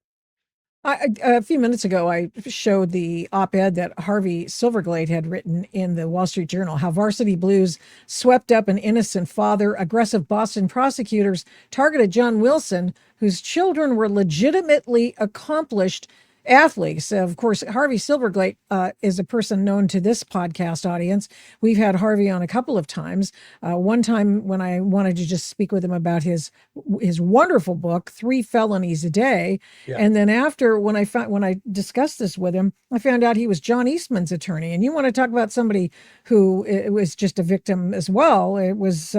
A few minutes ago, I showed the op-ed that Harvey Silverglade had written in the Wall Street Journal, how Varsity Blues swept up an innocent father. Aggressive Boston prosecutors targeted John Wilson, whose children were legitimately accomplished athletes. Of course, Harvey Silverglade is a person known to this podcast audience. We've had Harvey on a couple of times. One time when I wanted to just speak with him about his wonderful book, Three Felonies a Day,
Yeah.
and then after, when I discussed this with him, I found out he was John Eastman's attorney. And you want to talk about somebody who was just a victim as well? It was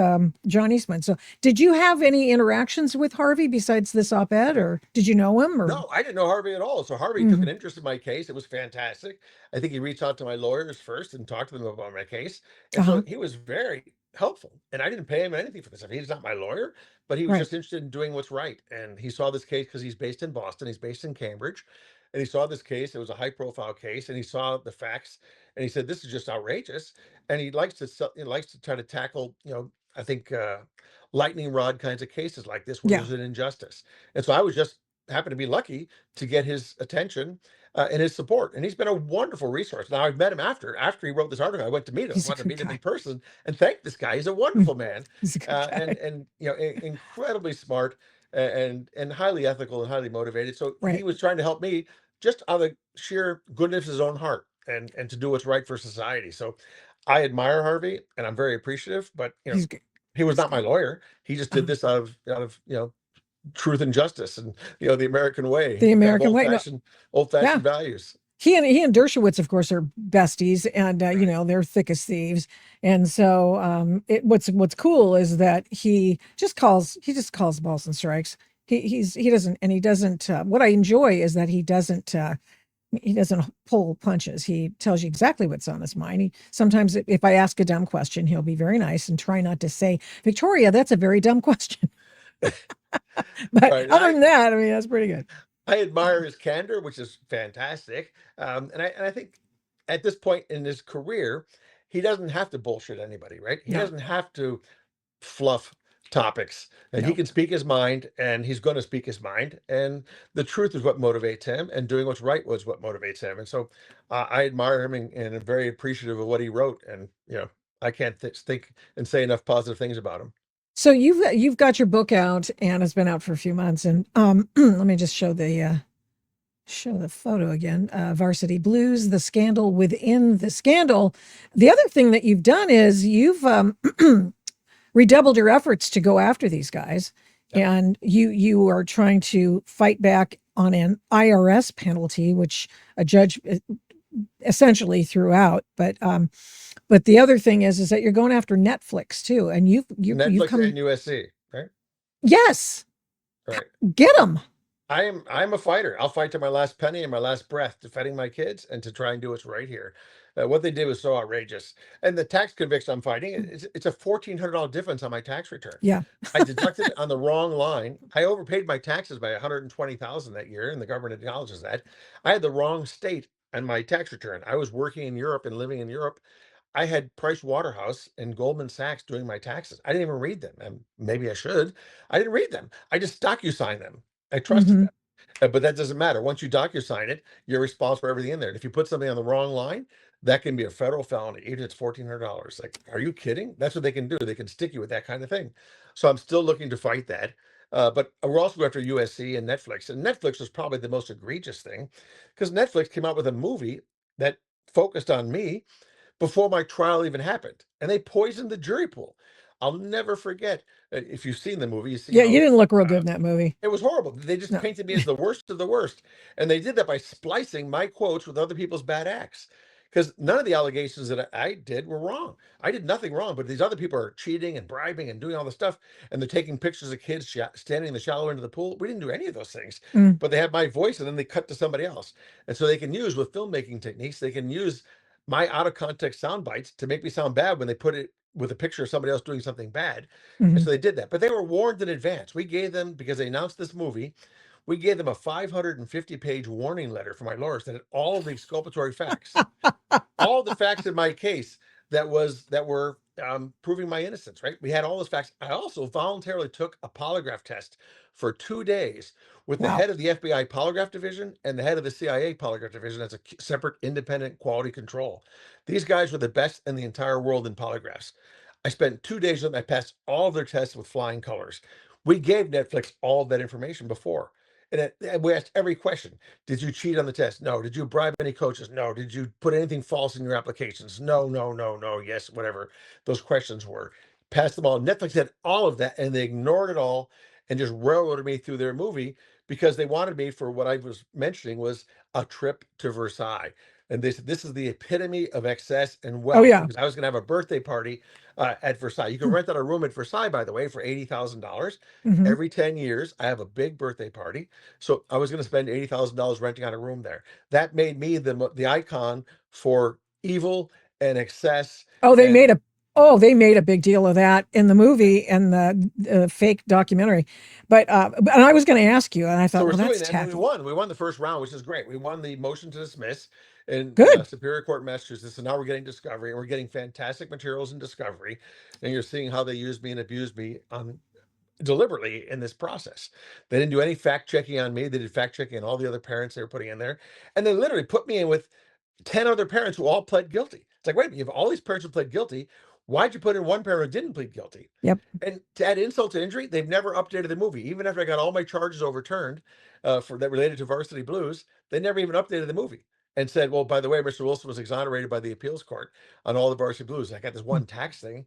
John Eastman. So, did you have any interactions with Harvey besides this op-ed, or did you know him? Or
No, I didn't know Harvey at all. So Harvey took an
Mhm.
interest in my case. It was fantastic. I think he reached out to my lawyers first and talked to them about my case. And
Uh-huh.
so he was very helpful. And I didn't pay him anything for this stuff. He's not my lawyer, but he was
Right.
just interested in doing what's right. And he saw this case because he's based in Boston, he's based in Cambridge. And he saw this case. It was a high profile case. And he saw the facts and he said, this is just outrageous. And he likes to try to tackle, I think, lightning rod kinds of cases like this where
Yeah.
there's an injustice. And so I was just happened to be lucky to get his attention and his support. And he's been a wonderful resource. Now I've met him after he wrote this article. I went to meet him,
He's a
wanted to
good
meet him in
guy.
person and thank this guy. He's a
Mm.
wonderful man,
He's a good
and
guy.
and incredibly smart and highly ethical and highly motivated. So he
Right.
was trying to help me just out of the sheer goodness of his own heart and to do what's right for society. So I admire Harvey and I'm very appreciative. But
He's good.
he was
He's
not my
good.
lawyer. He just did
Uh,
this out of truth and justice and the American way,
the
kind of
American
old
way. No,
fashioned old
yeah.
fashioned values.
He and Dershowitz, of course, are besties, and
Right.
they're thick as thieves. And so, what's cool is that he just calls balls and strikes. He doesn't. What I enjoy is that he doesn't pull punches. He tells you exactly what's on his mind. Sometimes, if I ask a dumb question, he'll be very nice and try not to say, "Victoria, that's a very dumb question." But
Right. And
other
I
than that, that's pretty good.
I admire his candor, which is fantastic. And I think at this point in his career, he doesn't have to bullshit anybody, right? He
No,
doesn't have to fluff topics, and he
no.
can speak his mind, and he's going to speak his mind, and the truth is what motivates him, and doing what's right was what motivates him. And so I admire him, and I'm very appreciative of what he wrote. And I can't think and say enough positive things about him.
So you've got your book out, and it's been out for a few months. And let me just show the photo again. Varsity Blues, the scandal within the scandal. The other thing that you've done is you've redoubled your efforts to go after these guys,
Yep.
and you are trying to fight back on an IRS penalty, which a judge essentially threw out. But the other thing is that you're going after Netflix too, and you've
Netflix
come.
and USC, right?
Yes,
Right.
get them.
I'm a fighter. I'll fight to my last penny and my last breath, defending my kids and to try and do what's right here. What they did was so outrageous. And the tax conviction I'm fighting, it's a $1,400 difference on my tax return.
Yeah.
I deducted it on the wrong line. I overpaid my taxes by 120,000 that year, and the government acknowledges that. I had the wrong state on my tax return. I was working in Europe and living in Europe. I had Price Waterhouse and Goldman Sachs doing my taxes. I didn't even read them, and maybe I should. I didn't read them. I just DocuSign them. I trusted
Hmm.
them. But that doesn't matter. Once you DocuSign it, you're responsible for everything in there. And if you put something on the wrong line, that can be a federal felony, even if it's $1,400. Like, are you kidding? That's what they can do. They can stick you with that kind of thing. So I'm still looking to fight that. But we're also after USC and Netflix. And Netflix was probably the most egregious thing because Netflix came out with a movie that focused on me before my trial even happened. And they poisoned the jury pool. I'll never forget. If you've seen the movie, you see
Yeah, you
how
didn't look real good in that movie.
it was horrible. They just
No.
painted me as the worst of the worst. And they did that by splicing my quotes with other people's bad acts. Because none of the allegations that I did were wrong. I did nothing wrong, but these other people are cheating and bribing and doing all this stuff. And they're taking pictures of kids standing in the shallow end of the pool. We didn't do any of those things,
Mm.
but they have my voice and then they cut to somebody else. And so they can use with filmmaking techniques, they can use my out of context sound bites to make me sound bad when they put it with a picture of somebody else doing something bad. And
Hmm.
so they did that, but they were warned in advance. We gave them, because they announced this movie, we gave them a 550-page warning letter from my lawyers that had all of the exculpatory facts, all the facts in my case that were proving my innocence. Right? We had all those facts. I also voluntarily took a polygraph test for 2 days with the
Wow.
head of the FBI polygraph division and the head of the CIA polygraph division as a separate independent quality control. These guys were the best in the entire world in polygraphs. I spent 2 days with them. I passed all of their tests with flying colors. We gave Netflix all of that information before. And we asked every question. Did you cheat on the test? No. Did you bribe any coaches? No. Did you put anything false in your applications? No, no, no, no. Yes, whatever those questions were. Passed them all. Netflix had all of that and they ignored it all and just railroaded me through their movie because they wanted me for what I was mentioning was a trip to Versailles. And they said, this is the epitome of excess and
Oh
wealth
yeah.
because I was going to have a birthday party at Versailles. You can rent out a room at Versailles, by the way, for $80,000.
Mm-hmm.
Every 10 years, I have a big birthday party. So I was going to spend $80,000 renting out a room there. That made me the icon for evil and excess.
Oh,
And
they made a big deal of that in the movie and the fake documentary. But and I was going to ask you, and I
so
thought,
we're
well,
suing
that's
them, and we
tacky.
won. We won the first round, which is great. We won the motion to dismiss in
Good.
Superior Court, Massachusetts, and now we're getting discovery, and we're getting fantastic materials in discovery. And you're seeing how they used me and abused me on deliberately in this process. They didn't do any fact checking on me. They did fact checking on all the other parents they were putting in there, and they literally put me in with 10 other parents who all pled guilty. It's like, wait a minute, you have all these parents who pled guilty. Why'd you put in one parent who didn't plead guilty?
Yep.
And to add insult to injury, they've never updated the movie. Even after I got all my charges overturned for that related to Varsity Blues, they never even updated the movie and said, well, by the way, Mr. Wilson was exonerated by the appeals court on all the Varsity Blues. I got this one tax thing,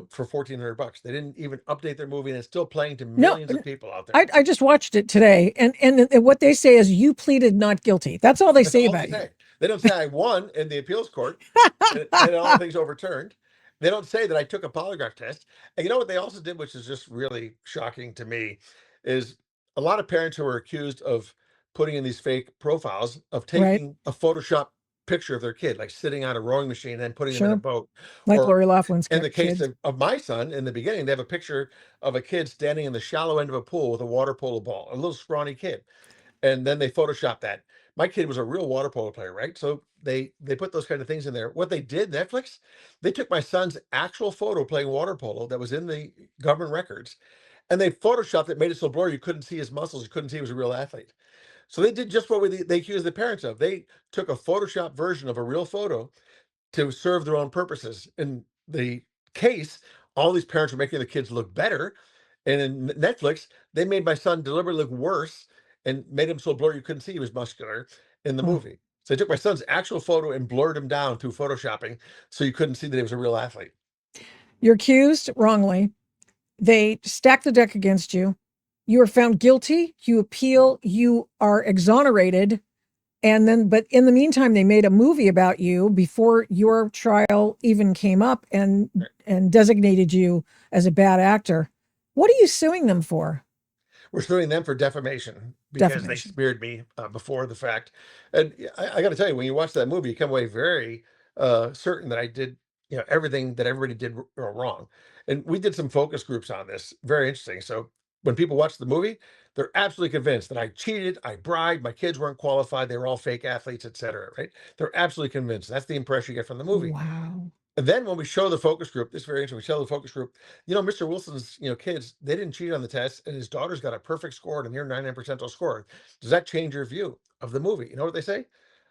for $1,400. They didn't even update their movie, and it's still playing to
No,
millions of people out there.
I just watched it today, and what they say is you pleaded not guilty. That's all they
That's
say
all they
about you.
say. They don't say I won in the appeals court and all the things overturned. They don't say that I took a polygraph test. And you know what they also did, which is just really shocking to me, is a lot of parents who are accused of putting in these fake profiles of
Right.
taking a Photoshop picture of their kid, like sitting on a rowing machine and then putting them in a
Sure.
boat.
Like
Or
Lori Laughlin's
in the case
kids.
of my son, in the beginning, they have a picture of a kid standing in the shallow end of a pool with a water polo ball, a little scrawny kid, and then they Photoshop that. My kid was a real water polo player, right? So they put those kind of things in there. What they did, Netflix, they took my son's actual photo playing water polo that was in the government records, and they photoshopped it, made it so blurry you couldn't see his muscles, you couldn't see he was a real athlete. So they did just what they accused the parents of. They took a Photoshop version of a real photo to serve their own purposes. In the case, all these parents were making the kids look better. And in Netflix, they made my son deliberately look worse and made him so blurry you couldn't see he was muscular in the
Oh.
movie. So they took my son's actual photo and blurred him down through photoshopping so you couldn't see that he was a real athlete.
You're accused wrongly. They stack the deck against you. You are found guilty. You appeal. You are exonerated. But in the meantime, they made a movie about you before your trial even came up and designated you as a bad actor. What are you suing them for?
We're suing them for defamation because they
Defamation.
smeared me before the fact. And I got to tell you, when you watch that movie, you come away very certain that I did, everything that everybody did wrong. And we did some focus groups on this. Very interesting. So when people watch the movie, they're absolutely convinced that I cheated, I bribed, my kids weren't qualified, they were all fake athletes, etc. Right? They're absolutely convinced. That's the impression you get from the movie.
Wow.
And then when we show the focus group, this is very interesting. We show the focus group, Mr. Wilson's, kids, they didn't cheat on the test, and his daughter's got a perfect score and a near 99 percentile score. Does that change your view of the movie? You know what they say?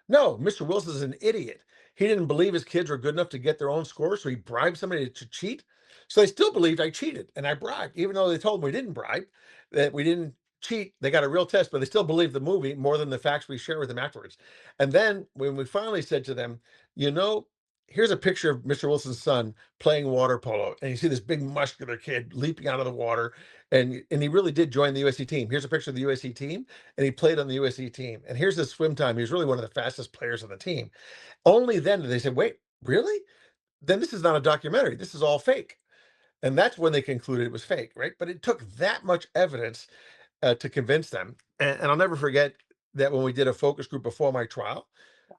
No, Mr. Wilson's an idiot. He didn't believe his kids were good enough to get their own score, so he bribed somebody to cheat. So they still believed I cheated and I bribed, even though they told them we didn't bribe, that we didn't cheat. They got a real test, but they still believed the movie more than the facts we share with them afterwards. And then when we finally said to them, you know, here's a picture of Mr. Wilson's son playing water polo, and you see this big muscular kid leaping out of the water, and he really did join the USC team. Here's a picture of the USC team, and he played on the USC team. And here's his swim time. He was really one of the fastest players on the team. Only then did they say, wait, really? Then this is not a documentary. This is all fake. And that's when they concluded it was fake, right? But it took that much evidence to convince them. And I'll never forget that when we did a focus group before my trial,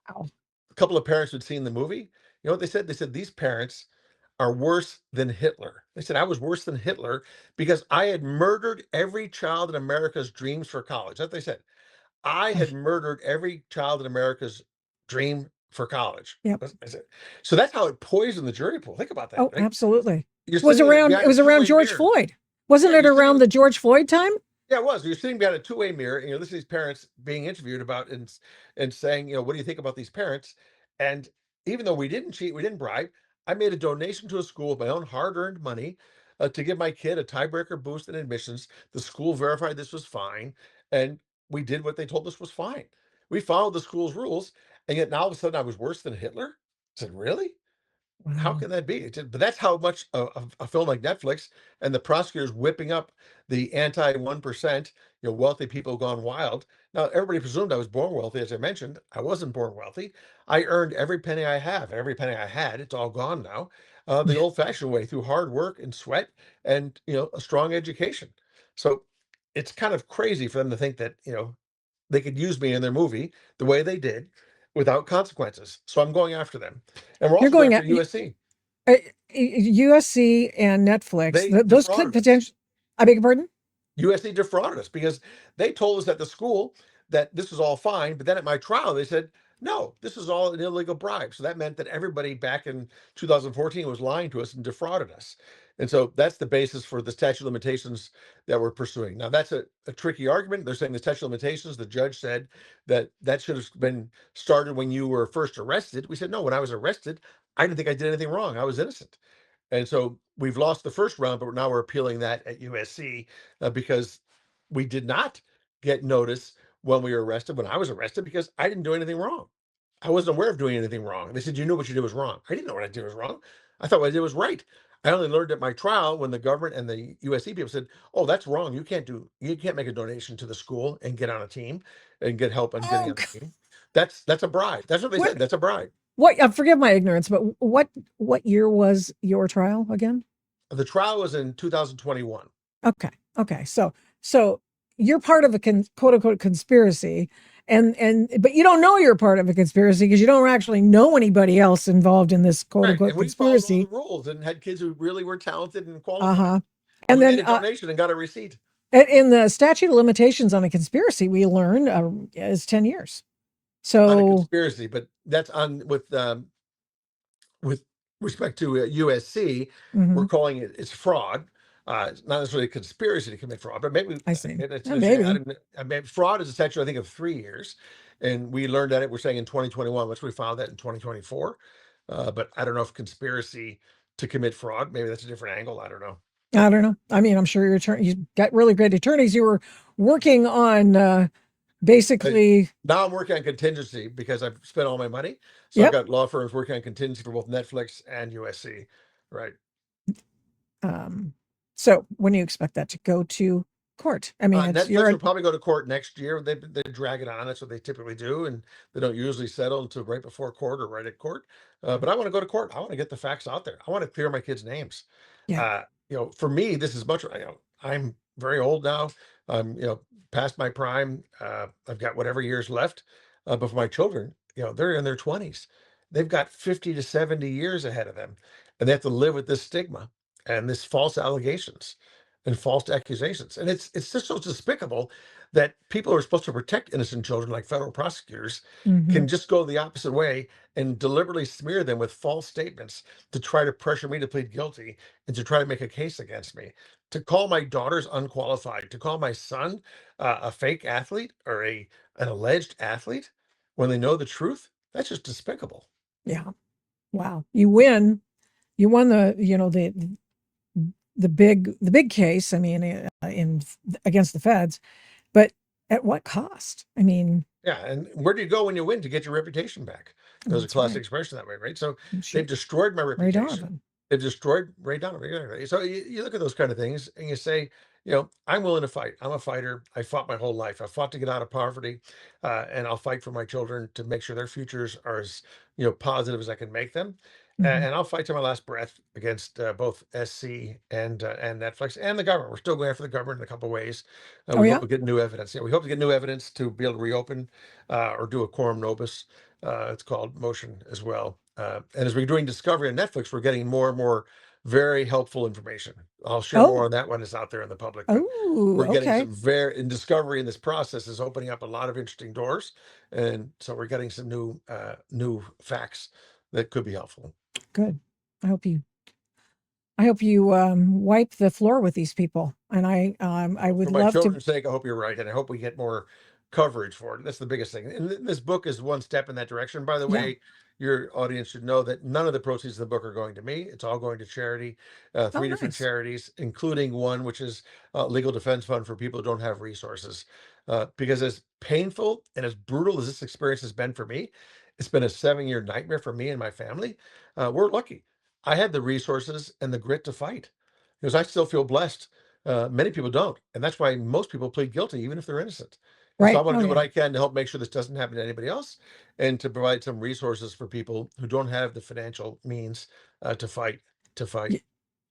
Wow.
a couple of parents who'd seen the movie, you know what they said? They said, these parents are worse than Hitler. They said, I was worse than Hitler because I had murdered every child in America's dreams for college. That's what they said. I had murdered every child in America's dream for college.
Yep.
That's what I said. So that's how it poisoned the jury pool. Think about that.
Oh,
Right?
absolutely.
You're
It was
sitting
around George
mirror.
Floyd. Wasn't
Yeah,
it
you're
around
sitting-
the George Floyd time?
Yeah, it was. You're sitting behind a two-way mirror, and you're listening to these parents being interviewed about and saying, you know, what do you think about these parents? And even though we didn't cheat, we didn't bribe, I made a donation to a school with my own hard-earned money to give my kid a tiebreaker boost in admissions. The school verified this was fine, and we did what they told us was fine. We followed the school's rules, and yet now all of a sudden I was worse than Hitler. I said, really? How
Wow.
can that be? But that's how much a film like Netflix and the prosecutors whipping up the anti 1%, you know, wealthy people gone wild. Now, everybody presumed I was born wealthy, as I mentioned. I wasn't born wealthy. I earned every penny I have, every penny I had. It's all gone now. The old-fashioned way through hard work and sweat and, you know, a strong education. So it's kind of crazy for them to think that, you know, they could use me in their movie the way they did without consequences. So I'm going after them. And we're
You're
also going
going
after
at
USC.
USC and Netflix.
They
Those could
defrauded us.
potentially. I beg your pardon?
USC defrauded us because they told us at the school that this was all fine, but then at my trial they said, no, this is all an illegal bribe. So that meant that everybody back in 2014 was lying to us and defrauded us. And so that's the basis for the statute of limitations that we're pursuing. Now that's a tricky argument. They're saying the statute of limitations, the judge said that that should have been started when you were first arrested. We said, no, when I was arrested, I didn't think I did anything wrong. I was innocent. And so we've lost the first round, but now we're appealing that at USC because we did not get notice when we were arrested, when I was arrested, because I didn't do anything wrong. I wasn't aware of doing anything wrong. They said, you knew what you did was wrong. I didn't know what I did was wrong. I thought what I did was right. I only learned at my trial when the government and the USC people said, oh, that's wrong. You can't make a donation to the school and get on a team and get help on getting on the team. That's a bribe. That's what they said. That's a bribe.
What? Forgive my ignorance, but what year was your trial again?
The trial was in 2021.
Okay. So you're part of a quote unquote conspiracy, but you don't know you're part of a conspiracy because you don't actually know anybody else involved in this quote unquote
And we followed all
conspiracy.
the rules and had kids who really were talented and qualified.
And
And
then
made a donation and got a receipt.
in the statute of limitations on a conspiracy, we learned is 10 years. So
on a conspiracy, but that's on with respect to USC, we're calling it's fraud. It's not necessarily a conspiracy to commit fraud, but maybe
I see.
Maybe fraud is a statute, I think, of 3 years, and we learned that we're saying in 2021. Once we filed that in 2024, but I don't know if conspiracy to commit fraud. Maybe that's a different angle. I don't know.
I don't know. I mean, I'm sure you got really great attorneys. You were working on basically.
Now I'm working on contingency because I've spent all my money. So I've got law firms working on contingency for both Netflix and USC. Right.
So when do you expect that to go to court? I mean,
Netflix will probably go to court next year. They drag it on. That's what they typically do. And they don't usually settle until right before court or right at court. But I want to go to court. I want to get the facts out there. I want to clear my kids' names.
Yeah.
You know, for me, this is much, you know, I'm very old now. I'm, you know, past my prime. I've got whatever years left. But for my children, you know, they're in their 20s. They've got 50 to 70 years ahead of them. And they have to live with this stigma and this false allegations and false accusations. And it's just so despicable that people who are supposed to protect innocent children, like federal prosecutors, can just go the opposite way and deliberately smear them with false statements to try to pressure me to plead guilty and to try to make a case against me. To call my daughters unqualified, to call my son a fake athlete or an alleged athlete when they know the truth, that's just despicable.
Yeah. Wow. You win. You won the the big case. I mean, in against the feds, but at what cost? I mean,
Yeah, and where do you go when you win to get your reputation back? There's a
that's
classic
right.
expression that way, right? So they've
Shoot,
destroyed my
Ray
reputation.
Donovan.
They've destroyed Ray Donovan. Exactly. So you look at those kind of things and you say, I'm willing to fight. I'm a fighter. I fought my whole life. I fought to get out of poverty, and I'll fight for my children to make sure their futures are as positive as I can make them.
Hmm.
And I'll fight to my last breath against both SC and Netflix and the government. We're still going after the government in a couple of ways.
Oh
We
yeah.
hope to get new evidence. We hope to get new evidence to be able to reopen or do a quorum nobis. It's called motion as well. And as we're doing discovery on Netflix, we're getting more and more very helpful information. I'll share more
Oh,
on that when it's out there in the public, but
oh,
we're getting
okay.
some very in discovery in this process is opening up a lot of interesting doors. And so we're getting some new facts that could be helpful.
Good. I hope you wipe the floor with these people. And I
For
would
my
love to.
children's sake, I hope you're right, and I hope we get more coverage for it. That's the biggest thing. And this book is one step in that direction. By the
Yeah.
way, your audience should know that none of the proceeds of the book are going to me. It's all going to charity,
Oh,
three different
nice.
charities, including one which is legal defense fund for people who don't have resources. Because as painful and as brutal as this experience has been for me, it's been a 7-year nightmare for me and my family. We're lucky. I had the resources and the grit to fight because I still feel blessed. Many people don't, and that's why most people plead guilty, even if they're innocent. And so I
Right.
want
Oh
to do what
yeah.
I can to help make sure this doesn't happen to anybody else, and to provide some resources for people who don't have the financial means to fight. To fight.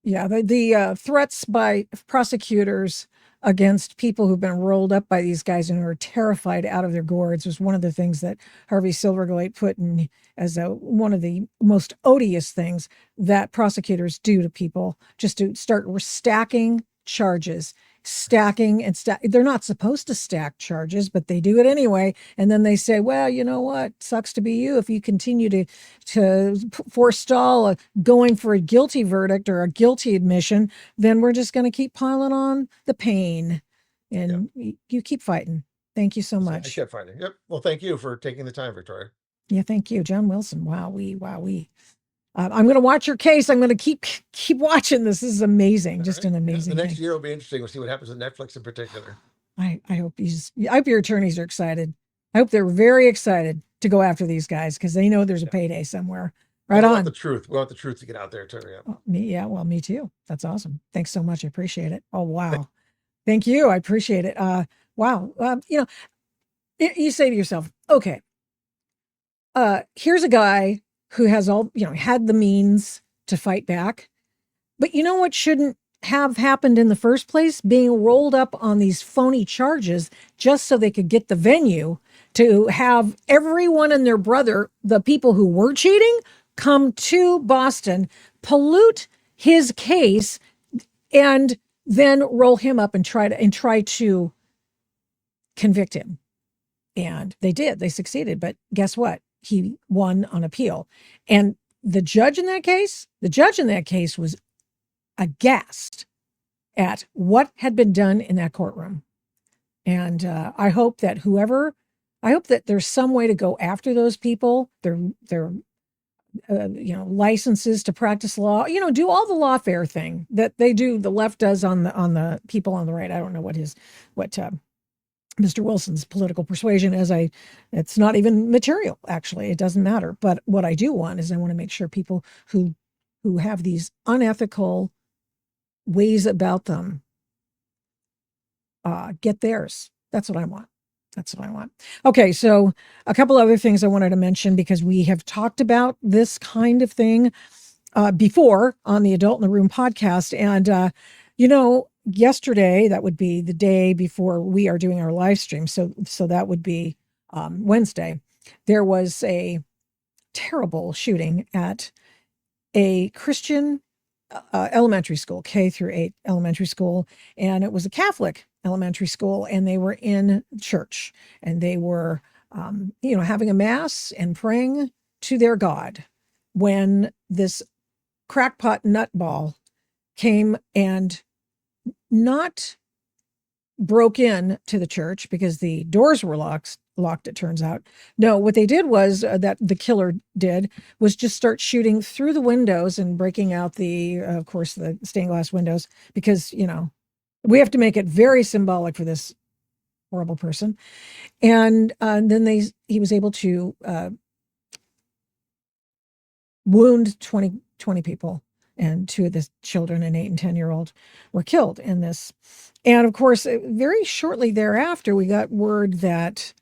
Yeah, the threats by prosecutors against people who've been rolled up by these guys and who are terrified out of their gourds was one of the things that Harvey Silverglate put in as one of the most odious things that prosecutors do to people, just to start stacking charges, stacking and stack. They're not supposed to stack charges, but they do it anyway. And then they say, well, you know what? Sucks to be you if you continue to forestall going for a guilty verdict or a guilty admission, then we're just going to keep piling on the pain.
Yeah,
And you keep fighting. Thank you so
I
much.
kept fighting. Yep. Well, thank you for taking the time, Victoria.
Yeah, thank you, John Wilson. Wow, we. I'm going to watch your case. I'm going to keep watching this. This is amazing.
All
Just
right.
an
Yeah, the
amazing
next
thing.
year will be interesting. We'll see what happens with Netflix in particular.
I hope your attorneys are excited. I hope they're very excited to go after these guys because they know there's a
Yeah.
payday somewhere.
Well,
Right
we want the
on.
truth. We want the truth to get out there too. Yeah.
Oh, me too. That's awesome. Thanks so much. I appreciate it. Oh wow. Thank you. I appreciate it. Wow. You say to yourself, okay, here's a guy who has had the means to fight back. But you know what shouldn't have happened in the first place? Being rolled up on these phony charges just so they could get the venue to have everyone and their brother, the people who were cheating, come to Boston, pollute his case, and then roll him up and try to convict him. And they did. They succeeded. But guess what? He won on appeal. And the judge in that case was aghast at what had been done in that courtroom. And I hope that there's some way to go after those people. Their licenses to practice law. Do all the lawfare thing that they do. The left does on the people on the right. I don't know what Mr. Wilson's political persuasion is. It's not even material. Actually, it doesn't matter. But what I do want is I want to make sure people who have these unethical ways about them get theirs. That's what I want. Okay, so a couple other things I wanted to mention because we have talked about this kind of thing before on the Adult in the Room podcast. And, yesterday, that would be the day before we are doing our live stream. So that would be Wednesday. There was a terrible shooting at a Christian elementary school, K through 8 elementary school. And it was a Catholic elementary school, and they were in church, and they were, having a mass and praying to their God when this crackpot nutball came and not broke in to the church because the doors were locked locked, it turns out. No, what they did was that the killer did was just start shooting through the windows and breaking out of course, the stained glass windows, because, we have to make it very symbolic for this horrible person. And then he was able to wound 20 people, and 2 of the children, an 8 and 10-year-old, were killed in this. And of course, very shortly thereafter, we got word that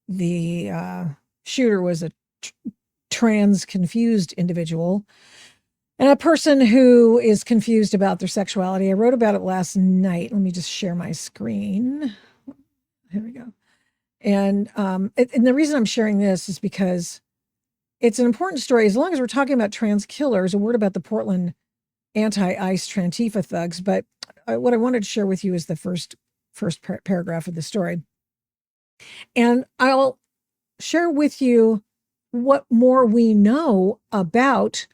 the shooter was a trans confused individual and a person who is confused about their sexuality. I wrote about it last night. Let me just share my screen. Here we go. And the reason I'm sharing this is because it's an important story. As long as we're talking about trans killers, a word about the Portland anti-ICE Trantifa thugs. But what I wanted to share with you is the first paragraph of the story. And I'll share with you what more we know about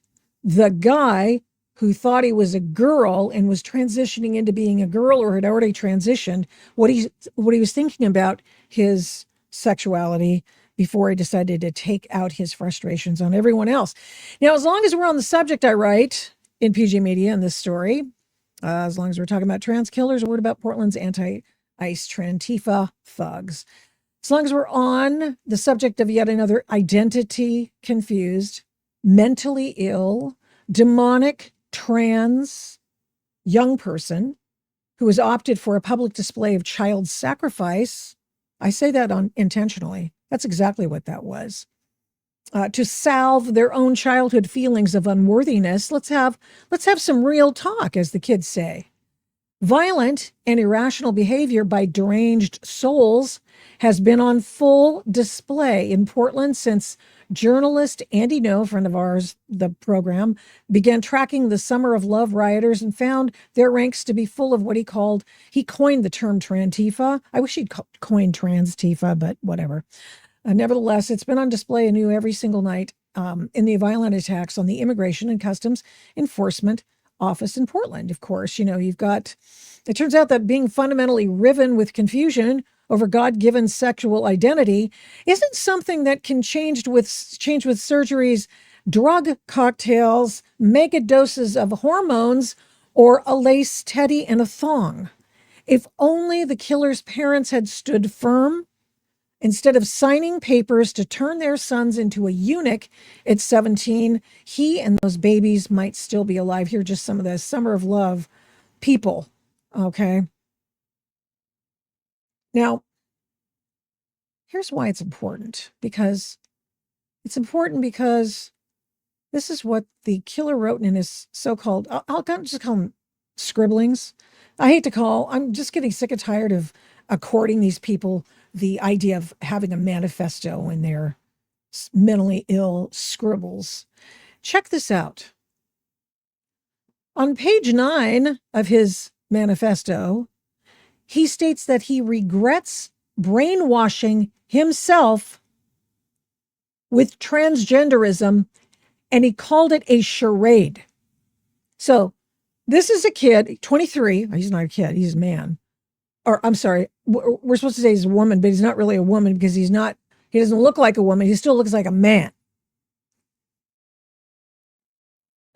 the guy who thought he was a girl and was transitioning into being a girl, or had already transitioned, what he was thinking about his sexuality before he decided to take out his frustrations on everyone else. Now, as long as we're on the subject, I write in PG Media in this story, as long as we're talking about trans killers, a word about Portland's anti-ICE Trantifa thugs. As long as we're on the subject of yet another identity confused, mentally ill, demonic, trans young person who has opted for a public display of child sacrifice. I say that intentionally. That's exactly what that was. To salve their own childhood feelings of unworthiness, let's have some real talk, as the kids say. Violent and irrational behavior by deranged souls has been on full display in Portland since journalist Andy No, friend of ours, the program, began tracking the Summer of Love rioters and found their ranks to be full of what he coined the term Trantifa. I wish he'd coined Trans-Tifa, but whatever. Nevertheless, it's been on display anew every single night in the violent attacks on the Immigration and Customs Enforcement Office in Portland. Of course, it turns out that being fundamentally riven with confusion over God-given sexual identity isn't something that can change with surgeries, drug cocktails, mega doses of hormones, or a lace teddy and a thong. If only the killer's parents had stood firm. Instead of signing papers to turn their sons into a eunuch at 17, he and those babies might still be alive. Here are just some of the Summer of Love people, okay? Now, here's why it's important. Because this is what the killer wrote in his so-called, I'll just call them scribblings. I'm just getting sick and tired of according these people the idea of having a manifesto in their mentally ill scribbles. Check this out. On page 9 of his manifesto, he states that he regrets brainwashing himself with transgenderism, and he called it a charade. So this is a kid, 23. He's not a kid, he's a man. Or I'm sorry, we're supposed to say he's a woman, but he's not really a woman because he doesn't look like a woman. He still looks like a man.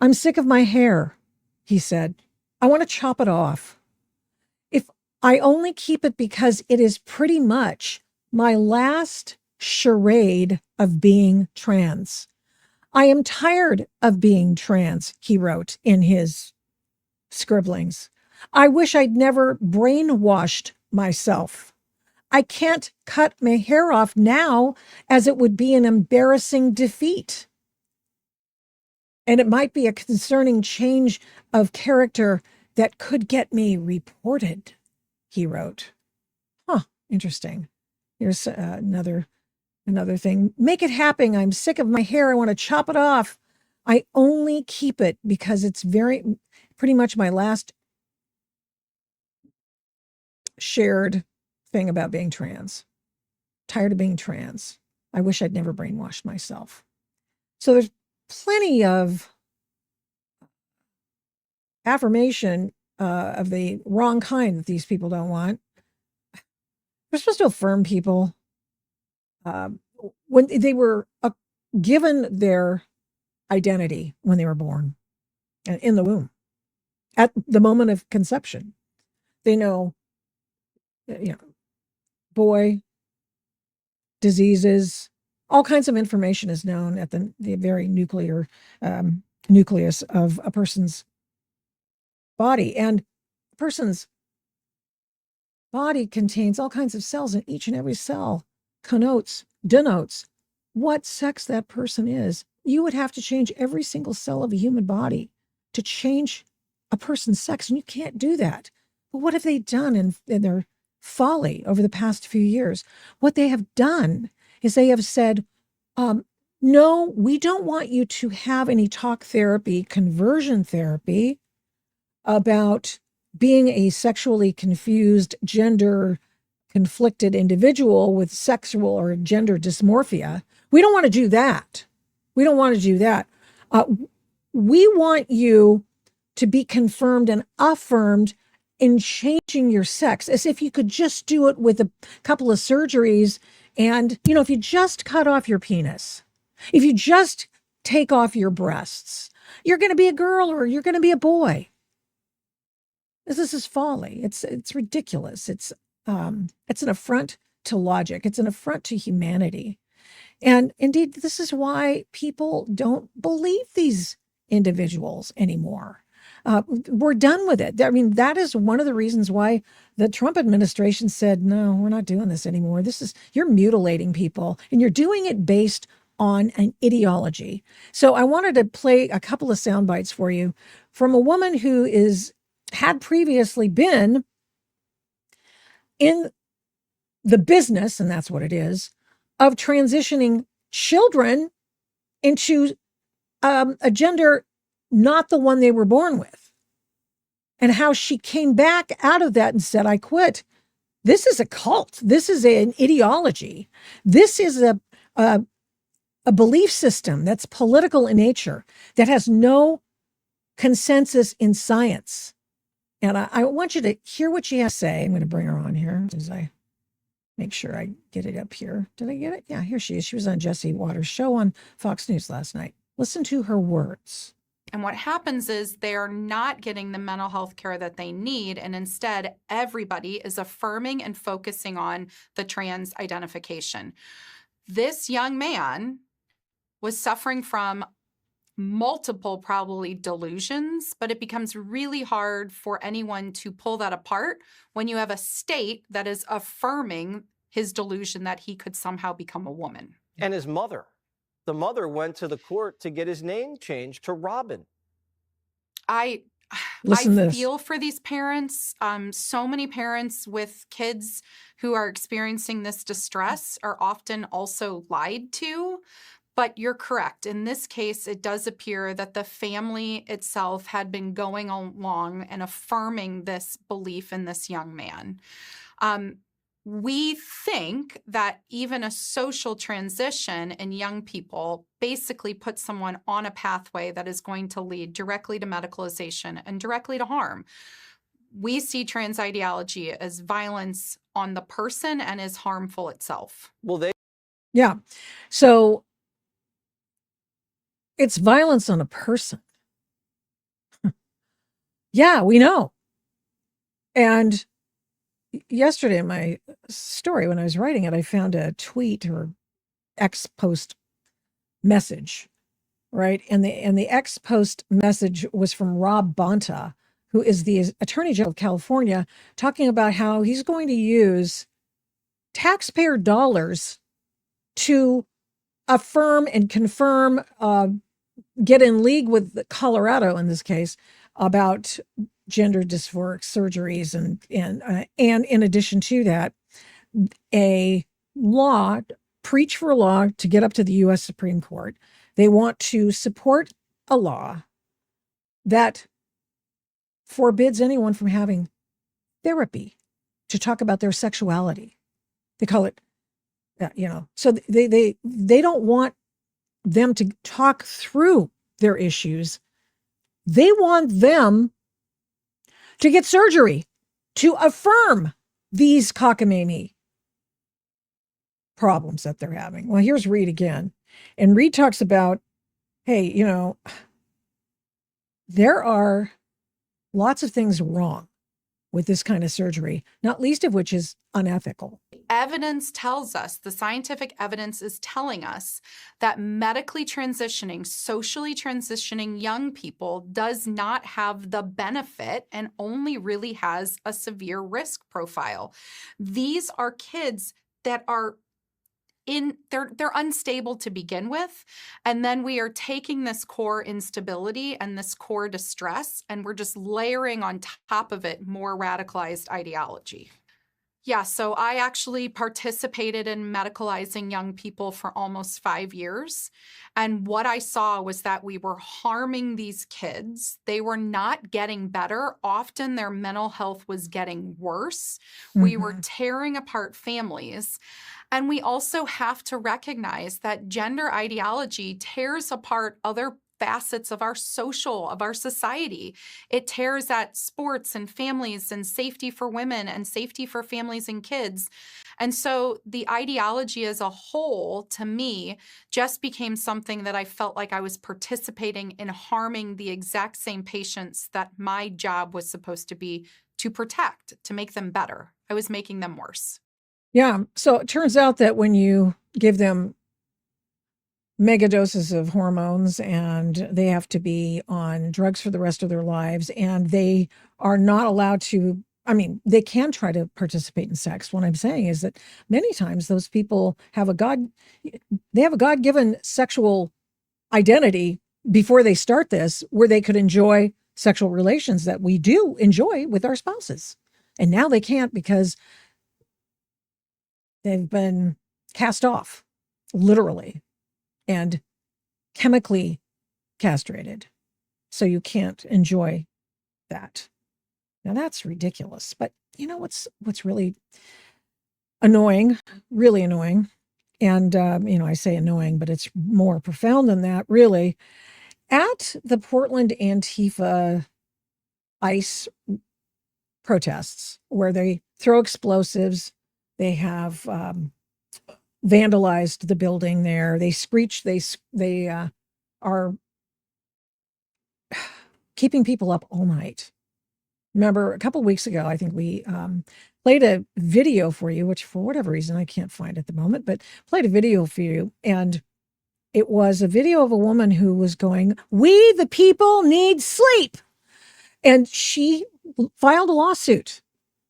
I'm sick of my hair, he said. I want to chop it off. If I only keep it because it is pretty much my last charade of being trans. I am tired of being trans, he wrote in his scribblings. I wish I'd never brainwashed myself. I can't cut my hair off now, as it would be an embarrassing defeat. And it might be a concerning change of character that could get me reported, he wrote. Interesting. Here's another thing. Make it happen. I'm sick of my hair. I want to chop it off. I only keep it because it's pretty much my last shared thing about being trans. Tired of being trans. I wish I'd never brainwashed myself. So there's plenty of affirmation of the wrong kind that these people don't want. We're supposed to affirm people. when they were given their identity when they were born and in the womb at the moment of conception. They know, boy, diseases, all kinds of information is known at the very nucleus of a person's body. And a person's body contains all kinds of cells, and each and every cell denotes what sex that person is. You would have to change every single cell of a human body to change a person's sex, and you can't do that. But what have they done in their folly over the past few years? What they have done is they have said, no, we don't want you to have any talk therapy, conversion therapy about being a sexually confused, gender conflicted individual with sexual or gender dysmorphia. We don't want to do that. We don't want to do that. We want you to be confirmed and affirmed in changing your sex, as if you could just do it with a couple of surgeries. And, if you just cut off your penis, if you just take off your breasts, you're going to be a girl or you're going to be a boy. This is folly. It's ridiculous. It's an affront to logic. It's an affront to humanity. And indeed, this is why people don't believe these individuals anymore. We're done with it. I mean, that is one of the reasons why the Trump administration said, no, we're not doing this anymore. You're mutilating people, and you're doing it based on an ideology. So I wanted to play a couple of sound bites for you from a woman who had previously been in the business, and that's what it is, of transitioning children into a gender not the one they were born with, and how she came back out of that and said, I quit. This is a cult. This is an ideology. This is a belief system that's political in nature, that has no consensus in science. And I want you to hear what she has to say. I'm going to bring her on here as I make sure I get it up here. Did I get it? Yeah, here she is. She was on Jesse Waters' show on Fox News last night. Listen to her words.
And what happens is they're not getting the mental health care that they need. And instead, everybody is affirming and focusing on the trans identification. This young man was suffering from multiple, probably, delusions, but it becomes really hard for anyone to pull that apart when you have a state that is affirming his delusion that he could somehow become a woman.
And his mother. The mother went to the court to get his name changed to Robin.
I feel for these parents. So many parents with kids who are experiencing this distress are often also lied to. But you're correct. In this case, it does appear that the family itself had been going along and affirming this belief in this young man. We think that even a social transition in young people basically puts someone on a pathway that is going to lead directly to medicalization and directly to harm. We see trans ideology as violence on the person and as harmful itself.
Yeah. So it's violence on a person. Yeah, we know. And yesterday in my story, when I was writing it, I found a tweet or X post message, right? And the X post message was from Rob Bonta, who is the Attorney General of California, talking about how he's going to use taxpayer dollars to affirm and confirm, get in league with Colorado in this case, about gender dysphoric surgeries, and in addition to that, a law, preach for a law to get up to the U.S. Supreme Court. They want to support a law that forbids anyone from having therapy to talk about their sexuality. They call it, so they don't want them to talk through their issues. They want them to get surgery to affirm these cockamamie problems that they're having. Well, here's Reed again. And Reed talks about, hey, there are lots of things wrong with this kind of surgery, not least of which is unethical.
Evidence tells us, the scientific evidence is telling us that medically transitioning, socially transitioning young people does not have the benefit and only really has a severe risk profile. These are kids that are they're unstable to begin with. And then we are taking this core instability and this core distress, and we're just layering on top of it more radicalized ideology. Yeah, so I actually participated in medicalizing young people for almost 5 years. And what I saw was that we were harming these kids. They were not getting better. Often their mental health was getting worse. We were tearing apart families. And we also have to recognize that gender ideology tears apart other facets of our society. It tears at sports and families and safety for women and safety for families and kids. And so the ideology as a whole, to me, just became something that I felt like I was participating in harming the exact same patients that my job was supposed to be to protect, to make them better. I was making them worse.
Yeah. So it turns out that when you give them mega doses of hormones and they have to be on drugs for the rest of their lives, and they are not allowed to, they can try to participate in sex. What I'm saying is that many times those people have a God-given sexual identity before they start this, where they could enjoy sexual relations that we do enjoy with our spouses. And now they can't because they've been cast off, literally, and chemically castrated. So you can't enjoy that. Now that's ridiculous. But you know what's really annoying, really annoying, and I say annoying, but it's more profound than that, really. At the Portland Antifa ICE protests, where they throw explosives, they have vandalized the building there. They screech. They are keeping people up all night. Remember, a couple of weeks ago, I think we played a video for you, which for whatever reason I can't find at the moment, but played a video for you. And it was a video of a woman who was going, "We, the people, need sleep." And she filed a lawsuit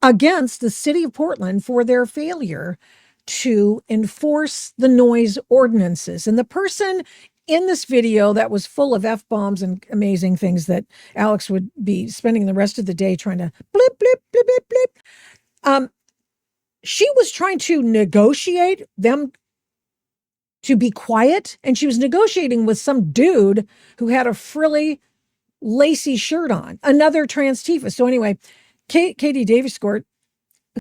against the city of Portland for their failure to enforce the noise ordinances. And the person in this video that was full of F-bombs and amazing things that Alex would be spending the rest of the day trying to blip, blip, blip, blip, blip. She was trying to negotiate them to be quiet. And she was negotiating with some dude who had a frilly, lacy shirt on, another trans Tifa. So anyway, Katie Davis-Gort,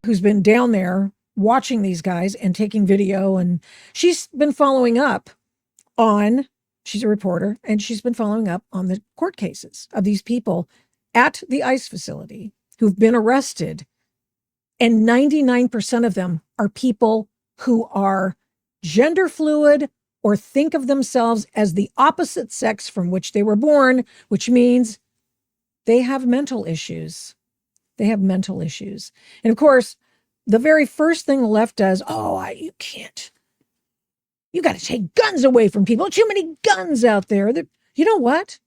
who's been down there watching these guys and taking video, and she's been following up on, she's a reporter, and she's been following up on the court cases of these people at the ICE facility who've been arrested. And 99% of them are people who are gender fluid or think of themselves as the opposite sex from which they were born, which means they have mental issues. They have mental issues. And of course, the very first thing the left does, you can't. You got to take guns away from people. Too many guns out there. You know what?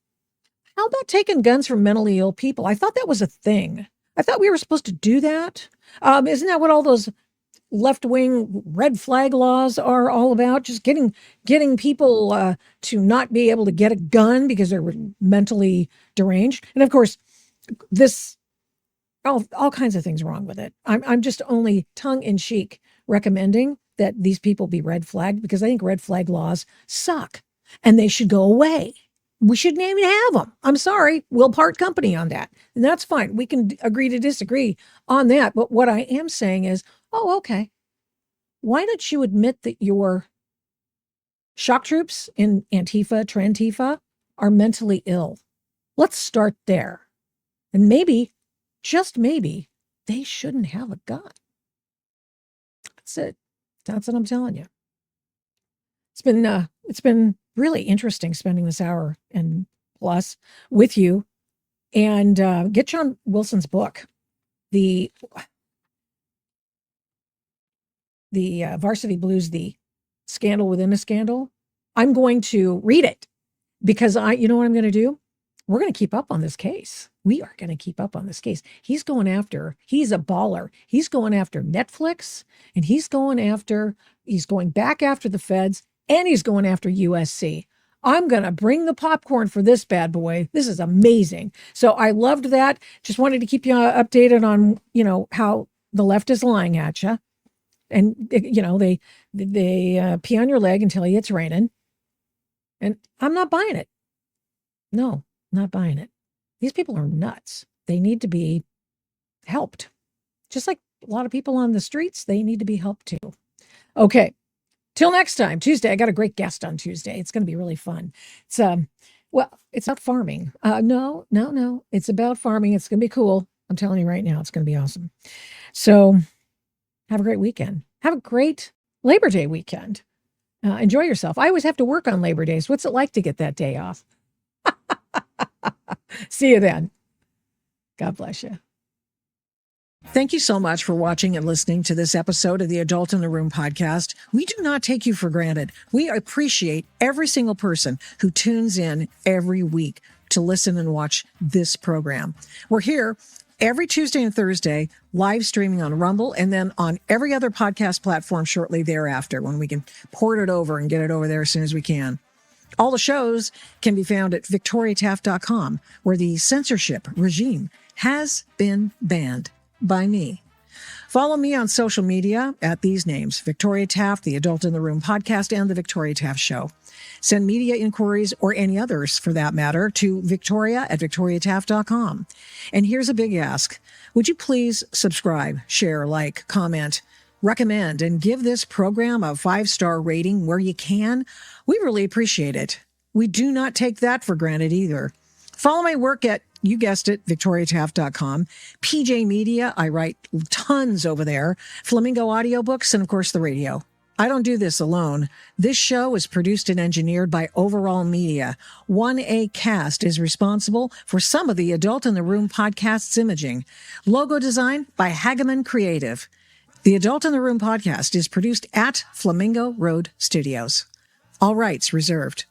How about taking guns from mentally ill people? I thought that was a thing. I thought we were supposed to do that. Isn't that what all those left-wing red flag laws are all about? Just getting people to not be able to get a gun because they're mentally deranged. And of course, all kinds of things wrong with it. I'm just only tongue-in-cheek recommending that these people be red flagged, because I think red flag laws suck and they should go away. We shouldn't even have them. I'm sorry. We'll part company on that. And that's fine. We can agree to disagree on that. But what I am saying is, okay. Why don't you admit that your shock troops in Antifa, Trantifa are mentally ill? Let's start there. And maybe, just maybe, they shouldn't have a gun. That's it. That's what I'm telling you. It's been really interesting spending this hour and plus with you. And get John Wilson's book, the Varsity Blues, the Scandal Within a Scandal. I'm going to read it because you know what I'm going to do? We're going to keep up on this case. We are going to keep up on this case. He's a baller. He's going after Netflix, and he's going back after the feds, and he's going after USC. I'm going to bring the popcorn for this bad boy. This is amazing. So I loved that. Just wanted to keep you updated on, how the left is lying at you. And, they pee on your leg and tell you it's raining. And I'm not buying it. No, not buying it. These people are nuts. They need to be helped. Just like a lot of people on the streets, they need to be helped too. Okay. Till next time, Tuesday. I got a great guest on Tuesday. It's going to be really fun. It's it's not farming. No. It's about farming. It's going to be cool. I'm telling you right now, it's going to be awesome. So have a great weekend. Have a great Labor Day weekend. Enjoy yourself. I always have to work on Labor Days. What's it like to get that day off? See you then. God bless you. Thank you so much for watching and listening to this episode of the Adult in the Room podcast. We do not take you for granted. We appreciate every single person who tunes in every week to listen and watch this program. We're here every Tuesday and Thursday, live streaming on Rumble, and then on every other podcast platform shortly thereafter when we can port it over and get it over there as soon as we can. All the shows can be found at victoriataft.com, where the censorship regime has been banned by me. Follow me on social media at these names: Victoria Taft, the Adult in the Room podcast, and the Victoria Taft Show. Send media inquiries, or any others for that matter, to victoria@victoriataft.com. And here's a big ask. Would you please subscribe, share, like, comment, recommend, and give this program a 5-star rating where you can? We really appreciate it. We do not take that for granted either. Follow my work at, you guessed it, victoriataft.com. PJ Media, I write tons over there. Flamingo Audiobooks, and of course the radio. I don't do this alone. This show is produced and engineered by Overall Media. 1A Cast is responsible for some of the Adult in the Room podcast's imaging. Logo design by Hageman Creative. The Adult in the Room podcast is produced at Flamingo Road Studios. All rights reserved.